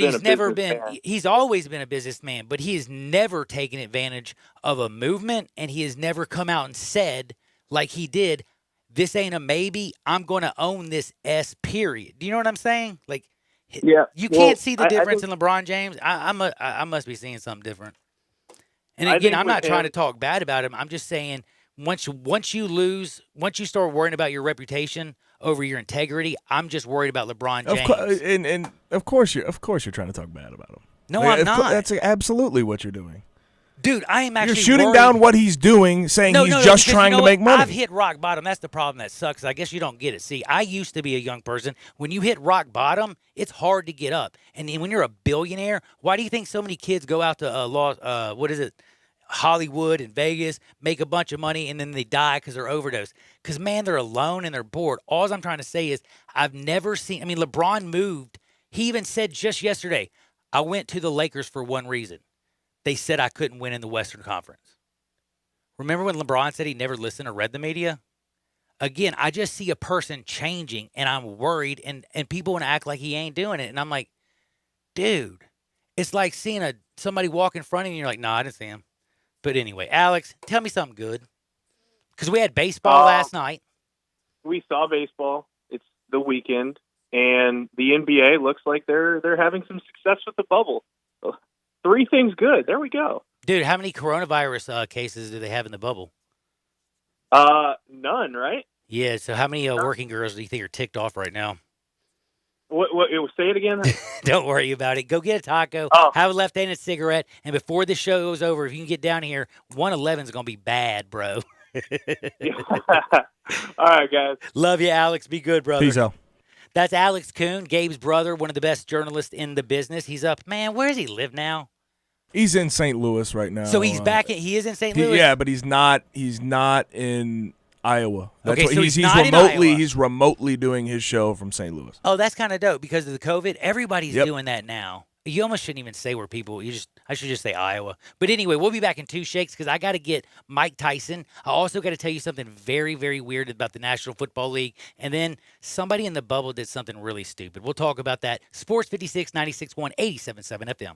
he's always been a businessman, but he has never taken advantage of a movement, and he has never come out and said, like he did, this ain't a maybe, I'm going to own this S period. Do you know what I'm saying? Like, yeah, you can't see the difference in LeBron James. I must be seeing something different. And again, I'm not trying to talk bad about him. I'm just saying, once you start worrying about your reputation over your integrity, I'm just worried about LeBron James. And of course you're trying to talk bad about him. No, I'm not. That's absolutely what you're doing. Dude, I am actually You're shooting worried. down what he's doing, saying he's just trying to make money. I've hit rock bottom. That's the problem that sucks. I guess you don't get it. See, I used to be a young person. When you hit rock bottom, it's hard to get up. And when you're a billionaire, why do you think so many kids go out to Hollywood and Vegas, make a bunch of money, and then they die because they're overdosed? Because, man, they're alone and they're bored. All I'm trying to say is I've never seen – I mean, LeBron moved. He even said just yesterday, I went to the Lakers for one reason. They said I couldn't win in the Western Conference. Remember when LeBron said he never listened or read the media? Again, I just see a person changing, and I'm worried, and people want to act like he ain't doing it. And I'm like, dude, it's like seeing somebody walk in front of you, and you're like, nah, I didn't see him. But anyway, Alex, tell me something good. Because we had baseball last night. We saw baseball. It's the weekend, and the NBA looks like they're having some success with the bubble. 3 things good. There we go. Dude, how many coronavirus cases do they have in the bubble? None, right? Yeah, so how many working girls do you think are ticked off right now? What say it again? Don't worry about it. Go get a taco, have a left-handed cigarette, and before the show goes over, if you can get down here, 111 is going to be bad, bro. All right, guys. Love you, Alex. Be good, brother. Peace out. That's Alex Kuhn, Gabe's brother, one of the best journalists in the business. He's up. Man, where does he live now? He's in St. Louis right now. So he's back. He is in St. Louis? Yeah, but he's not in Iowa. That's okay, so he's not in Iowa. He's remotely doing his show from St. Louis. Oh, that's kind of dope because of the COVID. Everybody's doing that now. You almost shouldn't even say where people. I should just say Iowa. But anyway, we'll be back in 2 shakes because I got to get Mike Tyson. I also got to tell you something very, very weird about the National Football League. And then somebody in the bubble did something really stupid. We'll talk about that. Sports 56, 96.1, 87.7 FM.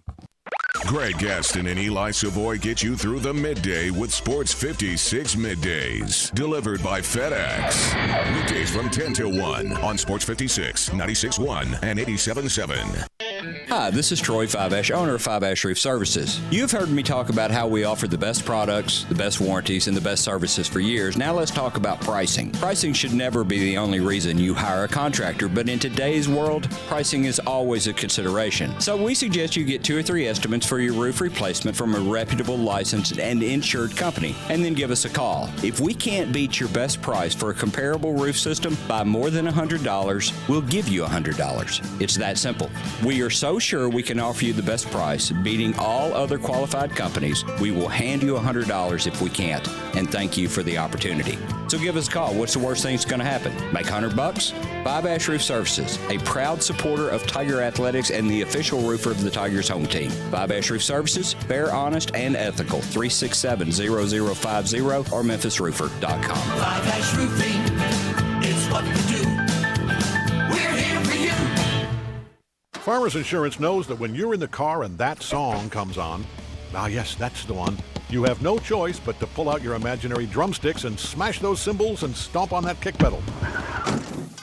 Greg Gaston and Eli Savoy get you through the midday with Sports 56 Middays. Delivered by FedEx. Weekdays from 10 till 1 on Sports 56, 96.1, and 87.7. Hi, this is Troy Fiveash, owner of Fiveash Roof Services. You've heard me talk about how we offer the best products, the best warranties, and the best services for years. Now let's talk about pricing. Pricing should never be the only reason you hire a contractor, but in today's world, pricing is always a consideration. So we suggest you get 2 or 3 estimates for your roof replacement from a reputable, licensed, and insured company, and then give us a call. If we can't beat your best price for a comparable roof system by more than $100, we'll give you $100. It's that simple. We are so sure we can offer you the best price, beating all other qualified companies. We will hand you $100 if we can't, and thank you for the opportunity. So give us a call. What's the worst thing that's going to happen? Make $100? Fiveash Roof Services, a proud supporter of Tiger Athletics and the official roofer of the Tigers home team. Fiveash Roof Services, fair, honest, and ethical. 367-0050 or memphisroofer.com. Fiveash Roofing, it's what we do. We're here for you. Farmers Insurance knows that when you're in the car and that song comes on, yes, that's the one, you have no choice but to pull out your imaginary drumsticks and smash those cymbals and stomp on that kick pedal,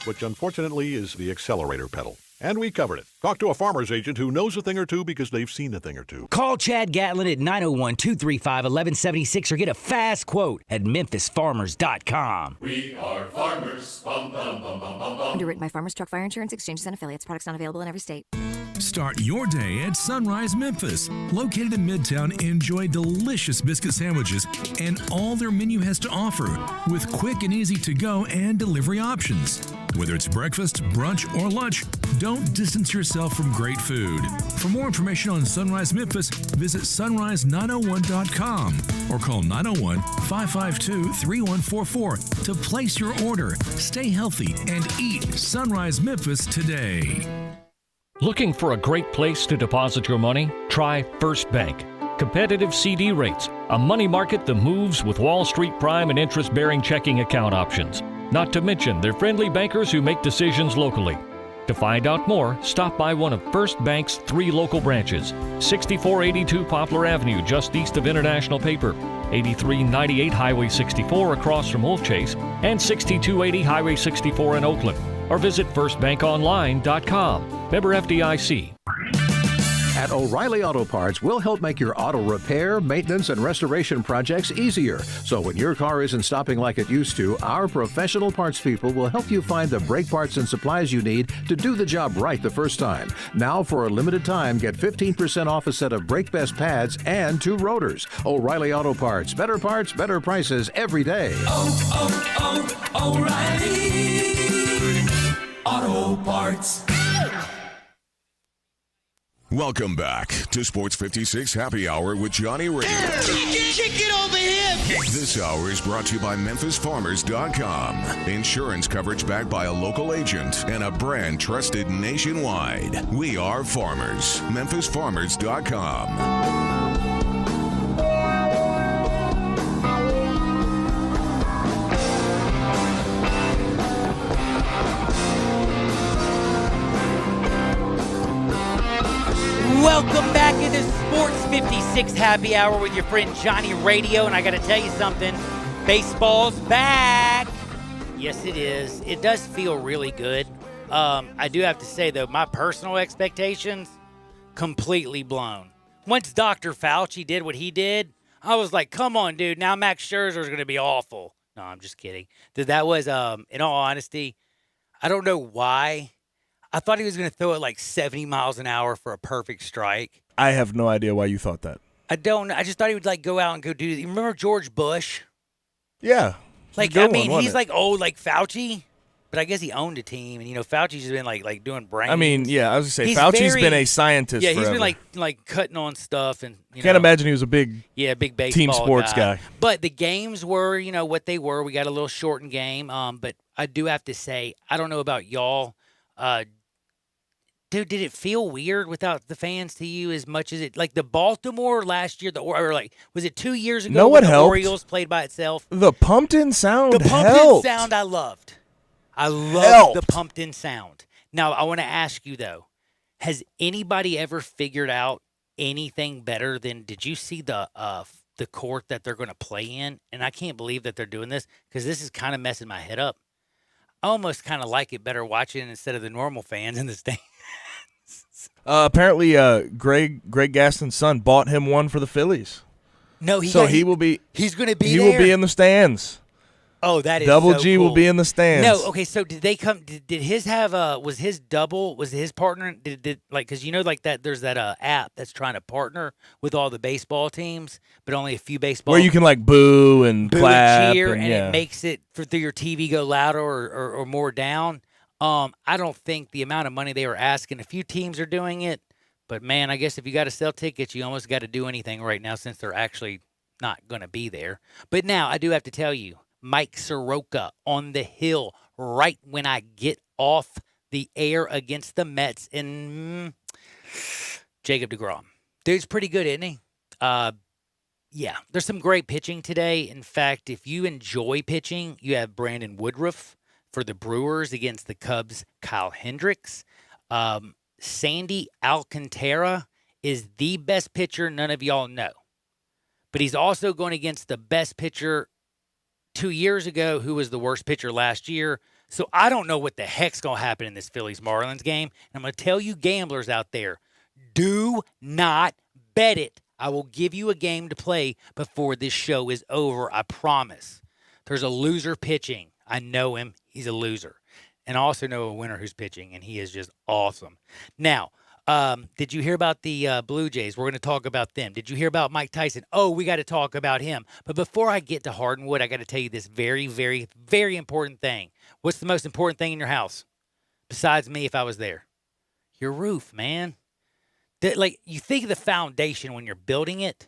which unfortunately is the accelerator pedal. And we covered it. Talk to a farmer's agent who knows a thing or two because they've seen a thing or two. Call Chad Gatlin at 901-235-1176 or get a fast quote at memphisfarmers.com. We are farmers. Bum, bum, bum, bum, bum, bum. Underwritten by Farmers Truck Fire Insurance Exchanges and Affiliates. Products not available in every state. Start your day at Sunrise Memphis. Located in Midtown, enjoy delicious biscuit sandwiches and all their menu has to offer with quick and easy to-go and delivery options. Whether it's breakfast, brunch, or lunch, don't distance yourself from great food. For more information on Sunrise Memphis, visit sunrise901.com or call 901-552-3144 to place your order. Stay healthy and eat Sunrise Memphis today. Looking for a great place to deposit your money? Try First Bank. Competitive CD rates, a money market that moves with Wall Street prime and interest-bearing checking account options. Not to mention their friendly bankers who make decisions locally. To find out more, stop by one of First Bank's 3 local branches, 6482 Poplar Avenue, just east of International Paper, 8398 Highway 64 across from Wolf Chase, and 6280 Highway 64 in Oakland. Or visit firstbankonline.com. Member FDIC. At O'Reilly Auto Parts, we'll help make your auto repair, maintenance, and restoration projects easier. So when your car isn't stopping like it used to, our professional parts people will help you find the brake parts and supplies you need to do the job right the first time. Now, for a limited time, get 15% off a set of Brake Best pads and 2 rotors. O'Reilly Auto Parts. Better parts, better prices every day. O'Reilly Auto Parts. Welcome back to Sports 56 Happy Hour with Johnny Radio. Kick it over him! This hour is brought to you by MemphisFarmers.com. Insurance coverage backed by a local agent and a brand trusted nationwide. We are farmers. MemphisFarmers.com. Welcome back into Sports 56 Happy Hour with your friend Johnny Radio. And I got to tell you something, baseball's back. Yes, it is. It does feel really good. I do have to say, though, my personal expectations, completely blown. Once Dr. Fauci did what he did, I was like, come on, dude. Now Max Scherzer is going to be awful. No, I'm just kidding. That was, in all honesty, I don't know why. I thought he was going to throw it like 70 miles an hour for a perfect strike. I have no idea why you thought that. I don't. I just thought he would like go out and go do. You remember George Bush? Yeah. Like he's like old like Fauci, but I guess he owned a team, and Fauci's just been like doing brains. I mean, yeah, I was gonna say Fauci's been a scientist. Yeah, forever. He's been like cutting on stuff, and can't imagine he was a big big baseball team sports guy. But the games were what they were. We got a little shortened game. But I do have to say, I don't know about y'all. Dude, did it feel weird without the fans to you as much as it like the Baltimore last year? Or like was it 2 years ago? No, what helped? The Orioles played by itself. The pumped-in sound. The pumped-in sound, I loved. I loved the pumped-in sound. Now I want to ask you though, has anybody ever figured out anything better than? Did you see the court that they're going to play in? And I can't believe that they're doing this because this is kind of messing my head up. I almost kind of like it better watching instead of the normal fans in the stands. Apparently, Greg Gaston's son bought him one for the Phillies. No, he will be. He's going to be. He there. will be in the stands. Oh, that is Double so G cool. will be in the stands. No, okay. So did they come? Did his have? Was his double? Was his partner? Did like because like that? There's that app that's trying to partner with all the baseball teams, but only a few baseball. Where you can like boo and clap and cheer, and yeah. it makes it through your TV go louder or more down. I don't think the amount of money they were asking. A few teams are doing it, but man, I guess if you got to sell tickets, you almost got to do anything right now since they're actually not going to be there. But now I do have to tell you, Mike Soroka on the hill right when I get off the air against the Mets and Jacob deGrom. Dude's pretty good, isn't he? Yeah, there's some great pitching today. In fact, if you enjoy pitching, you have Brandon Woodruff for the Brewers against the Cubs, Kyle Hendricks. Sandy Alcantara is the best pitcher none of y'all know. But he's also going against the best pitcher 2 years ago, who was the worst pitcher last year. So I don't know what the heck's going to happen in this Phillies-Marlins game. And I'm going to tell you gamblers out there, do not bet it. I will give you a game to play before this show is over, I promise. There's a loser pitching. I know him. He's a loser. And I also know a winner who's pitching, and he is just awesome. Now, did you hear about the Blue Jays? We're going to talk about them. Did you hear about Mike Tyson? Oh, we got to talk about him. But before I get to Hardwood, I got to tell you this very, very, very important thing. What's the most important thing in your house? Besides me, if I was there? Your roof, man. Like, you think of the foundation when you're building it.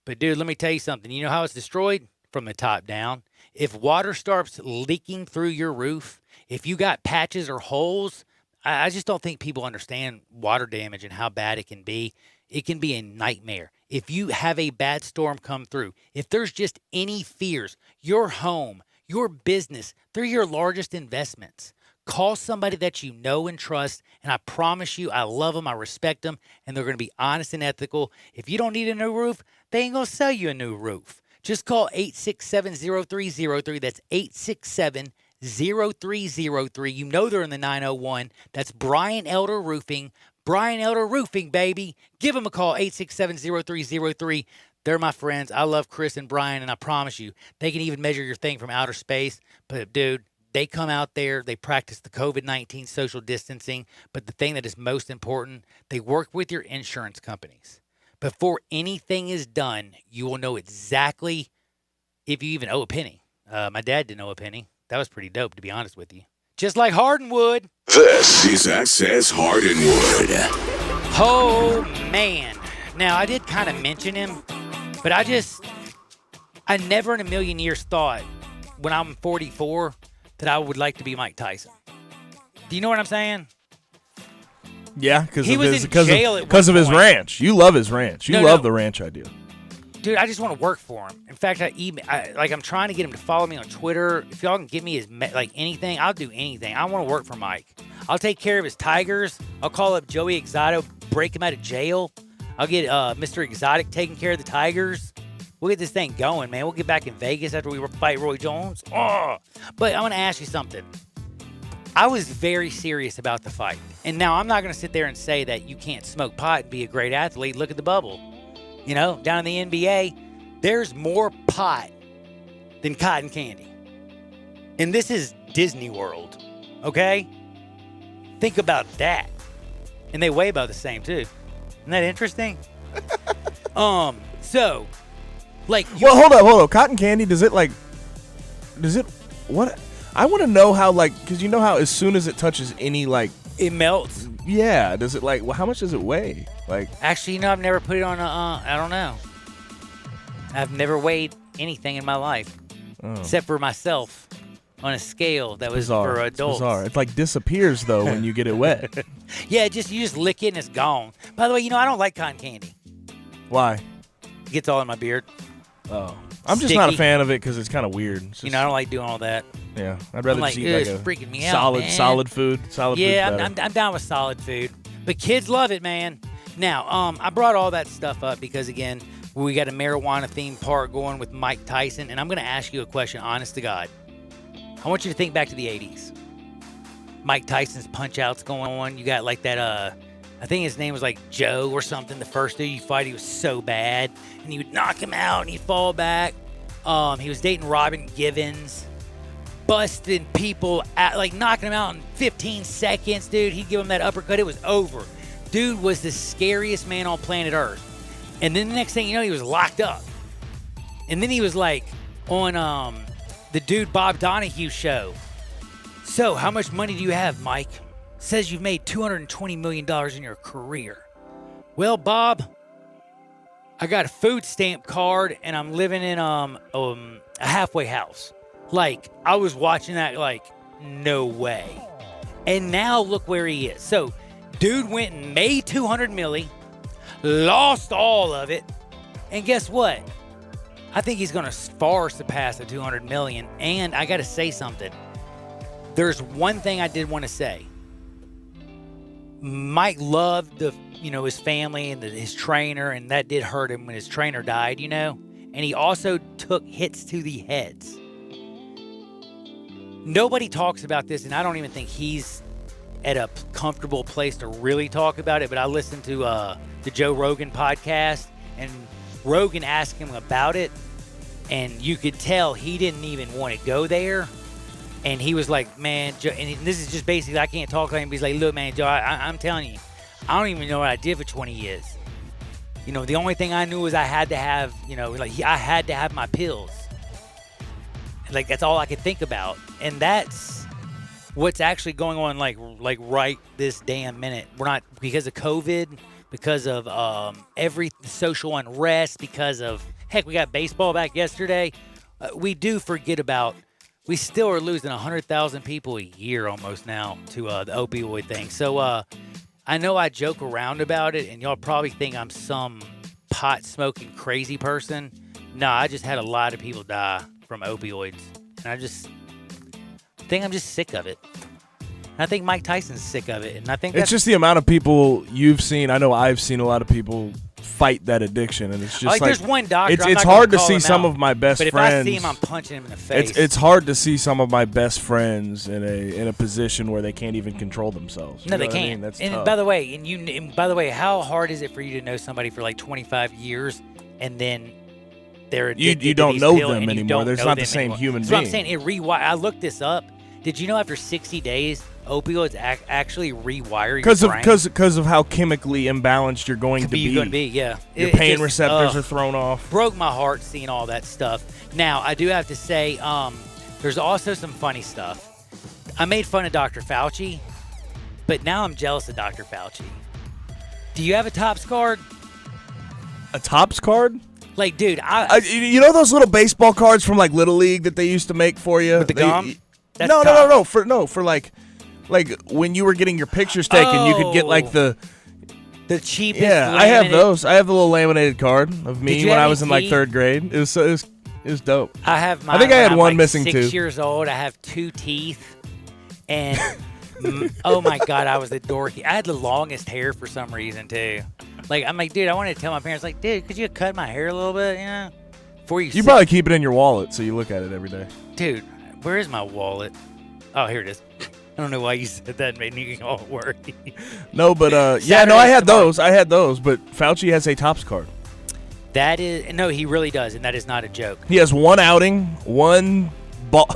But, dude, let me tell you something. You know how it's destroyed? From the top down. If water starts leaking through your roof, if you got patches or holes, I just don't think people understand water damage and how bad it can be. It can be a nightmare. If you have a bad storm come through, if there's just any fears, your home, your business, they're your largest investments. Call somebody that you know and trust, and I promise you, I love them, I respect them, and they're going to be honest and ethical. If you don't need a new roof, they ain't going to sell you a new roof. Just call 867-0303. That's 867-0303. You know they're in the 901. That's Brian Elder Roofing. Brian Elder Roofing, baby. Give them a call, 867-0303. They're my friends. I love Chris and Brian, and I promise you, they can even measure your thing from outer space. But, dude, they come out there. They practice the COVID-19 social distancing. But the thing that is most important, they work with your insurance companies. Before anything is done, you will know exactly if you even owe a penny. My dad didn't owe a penny. That was pretty dope, to be honest with you. Just like Hardwood. This is Access Hardwood. Oh, man. Now, I did kind of mention him, but I never in a million years thought when I'm 44 that I would like to be Mike Tyson. Do you know what I'm saying? Yeah, because of his ranch. You love his ranch. You love the ranch idea. Dude, I just want to work for him. In fact, I'm trying to get him to follow me on Twitter. If y'all can get me his anything, I'll do anything. I want to work for Mike. I'll take care of his tigers. I'll call up Joey Exotic, break him out of jail. I'll get Mr. Exotic taking care of the tigers. We'll get this thing going, man. We'll get back in Vegas after we fight Roy Jones. Oh. But I want to ask you something. I was very serious about the fight. And now I'm not going to sit there and say that you can't smoke pot and be a great athlete. Look at the bubble. You know, down in the NBA, there's more pot than cotton candy. And this is Disney World, okay? Think about that. And they weigh about the same, too. Isn't that interesting? Well, hold up. Cotton candy, what? I want to know how, because you know how as soon as it touches any, it melts. Yeah. Does it, how much does it weigh? Actually, I've never put it on I don't know. I've never weighed anything in my life. Except for myself on a scale that was for adults. Bizarre. It, disappears, though, when you get it wet. Yeah, you just lick it and it's gone. By the way, I don't like cotton candy. Why? It gets all in my beard. Oh. I'm just not a fan of it because it's kind of weird. I don't like doing all that. Yeah, I'd rather just eat it's freaking me out, man. Solid food. Yeah, I'm down with solid food. But kids love it, man. Now, I brought all that stuff up because, again, we got a marijuana-themed part going with Mike Tyson, and I'm going to ask you a question, honest to God. I want you to think back to the 80s. Mike Tyson's punch-outs going on. You got that, I think his name was Joe or something. The first dude you fight, he was so bad. And he would knock him out and he'd fall back. He was dating Robin Givens. Busting people out, knocking them out in 15 seconds, dude. He'd give him that uppercut. It was over. Dude was the scariest man on planet Earth. And then the next thing you know, he was locked up. And then he was on the dude Bob Donahue show. So, how much money do you have, Mike? Says you've made $220 million in your career. Well, Bob, I got a food stamp card and I'm living in a halfway house. I was watching that no way. And now look where he is. So, dude went and made $200 million, lost all of it, and guess what? I think he's going to far surpass the $200 million. And I got to say something. There's one thing I did want to say. Mike loved his family and his trainer, and that did hurt him when his trainer died, And he also took hits to the heads. Nobody talks about this, and I don't even think he's at a comfortable place to really talk about it, but I listened to the Joe Rogan podcast, and Rogan asked him about it, and you could tell he didn't even want to go there. And he was like, man, Joe, and this is just basically, I can't talk to him, but he's like, look, man, Joe, I'm telling you, I don't even know what I did for 20 years. The only thing I knew was I had to have, I had to have my pills. Like, that's all I could think about. And that's what's actually going on, like right this damn minute. We're not, because of COVID, because of every social unrest, because of, heck, we got baseball back yesterday. We do forget about, we still are losing 100,000 people a year almost now to the opioid thing. So I know I joke around about it, and y'all probably think I'm some pot-smoking crazy person. No, I just had a lot of people die from opioids, and I just think I'm just sick of it. And I think Mike Tyson's sick of it, and I think it's just the amount of people you've seen. I know I've seen a lot of people fight that addiction, and it's just there's one doctor. It's hard to see some of my best friends. But if I see him, I'm punching him in the face. It's hard to see some of my best friends in a position where they can't even control themselves. No, they can't. I mean? That's and tough. by the way, how hard is it for you to know somebody for like 25 years and then they're addicted you don't to know these pills them and you anymore. don't There's know not the them same anymore. human That's being. what I'm saying. I looked this up. Did you know after 60 days, opioids actually rewire your brain? Because of how chemically imbalanced you're going to be. You're going to be, yeah. Your pain receptors are thrown off. Broke my heart seeing all that stuff. Now, I do have to say, there's also some funny stuff. I made fun of Dr. Fauci, but now I'm jealous of Dr. Fauci. Do you have a Topps card? A Topps card? Like, dude, you know those little baseball cards from like Little League that they used to make for you? With the gum? No. For like when you were getting your pictures taken, you could get like the cheapest. Yeah, I have those. I have the little laminated card of me when I was in like third grade. It was dope. I have mine. I think I had one like missing 6 too. Years old. I have 2 teeth, and oh my god, I was a dorky. I had the longest hair for some reason too. Like, I'm like, dude, I wanted to tell my parents, like, dude, could you cut my hair a little bit, before you probably keep it in your wallet so you look at it every day. Dude, where is my wallet? Oh, here it is. I don't know why you said that. It made me all worried. No, but I had those. But Fauci has a Topps card. No, he really does, and that is not a joke. He has one outing, one ball.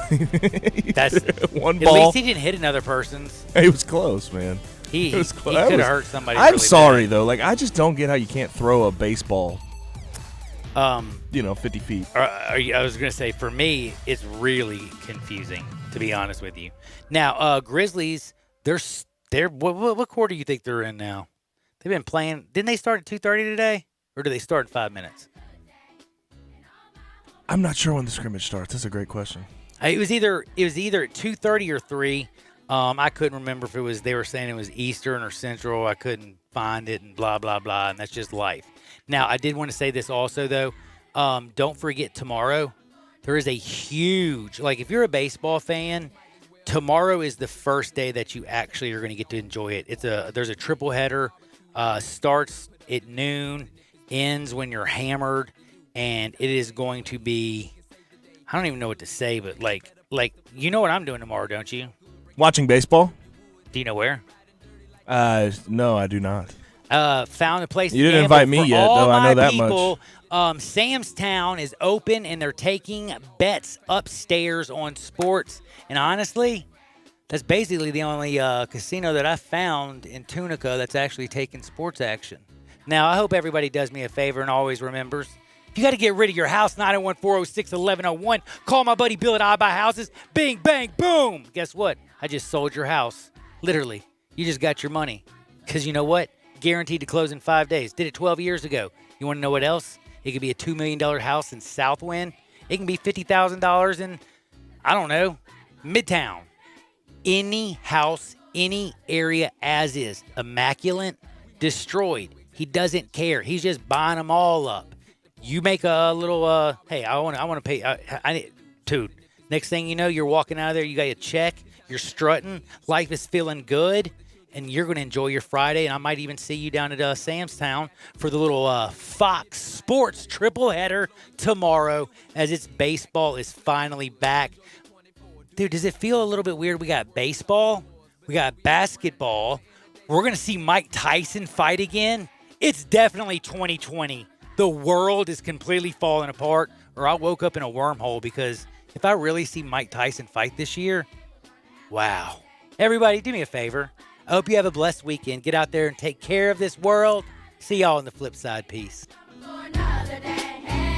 That's one ball. At least he didn't hit another person's. It was close, man. He could have hurt somebody. I'm really sorry bad. though. Like, I just don't get how you can't throw a baseball. 50 feet. I was gonna say, for me, it's really confusing, to be honest with you. Now, Grizzlies, they're what quarter do you think they're in now? They've been playing. Didn't they start at 2:30 today, or do they start in 5 minutes? I'm not sure when the scrimmage starts. That's a great question. It was either at 2:30 or 3. I couldn't remember if they were saying it was Eastern or Central. I couldn't find it, and blah, blah, blah, and that's just life. Now, I did want to say this also, though. Don't forget tomorrow. There is a huge, if you're a baseball fan, tomorrow is the first day that you actually are going to get to enjoy it. There's a triple header, starts at noon, ends when you're hammered, and it is going to be, I don't even know what to say, but you know what I'm doing tomorrow, don't you? Watching baseball? Do you know where? No, I do not. Found a place. You didn't invite me yet, though. I know that much. Sam's Town is open, and they're taking bets upstairs on sports. And honestly, that's basically the only casino that I found in Tunica that's actually taking sports action. Now, I hope everybody does me a favor and always remembers, if you got to get rid of your house, 901-406-1101. Call my buddy Bill at I Buy Houses. Bing, bang, boom. Guess what? I just sold your house. Literally. You just got your money. Because you know what? Guaranteed to close in 5 days. Did it 12 years ago. You want to know what else? It could be a $2 million house in Southwind. It can be $50,000 in, I don't know, Midtown. Any house, any area as is. Immaculate, destroyed. He doesn't care. He's just buying them all up. You make a little, hey, I want to pay, dude, next thing you know, you're walking out of there, you got a check, you're strutting, life is feeling good, and you're going to enjoy your Friday, and I might even see you down at Sam's Town for the little Fox Sports triple header tomorrow as it's baseball is finally back. Dude, does it feel a little bit weird? We got baseball. We got basketball. We're going to see Mike Tyson fight again. It's definitely 2020. The world is completely falling apart, or I woke up in a wormhole, because if I really see Mike Tyson fight this year, wow. Everybody, do me a favor. I hope you have a blessed weekend. Get out there and take care of this world. See y'all on the flip side. Peace. For another day.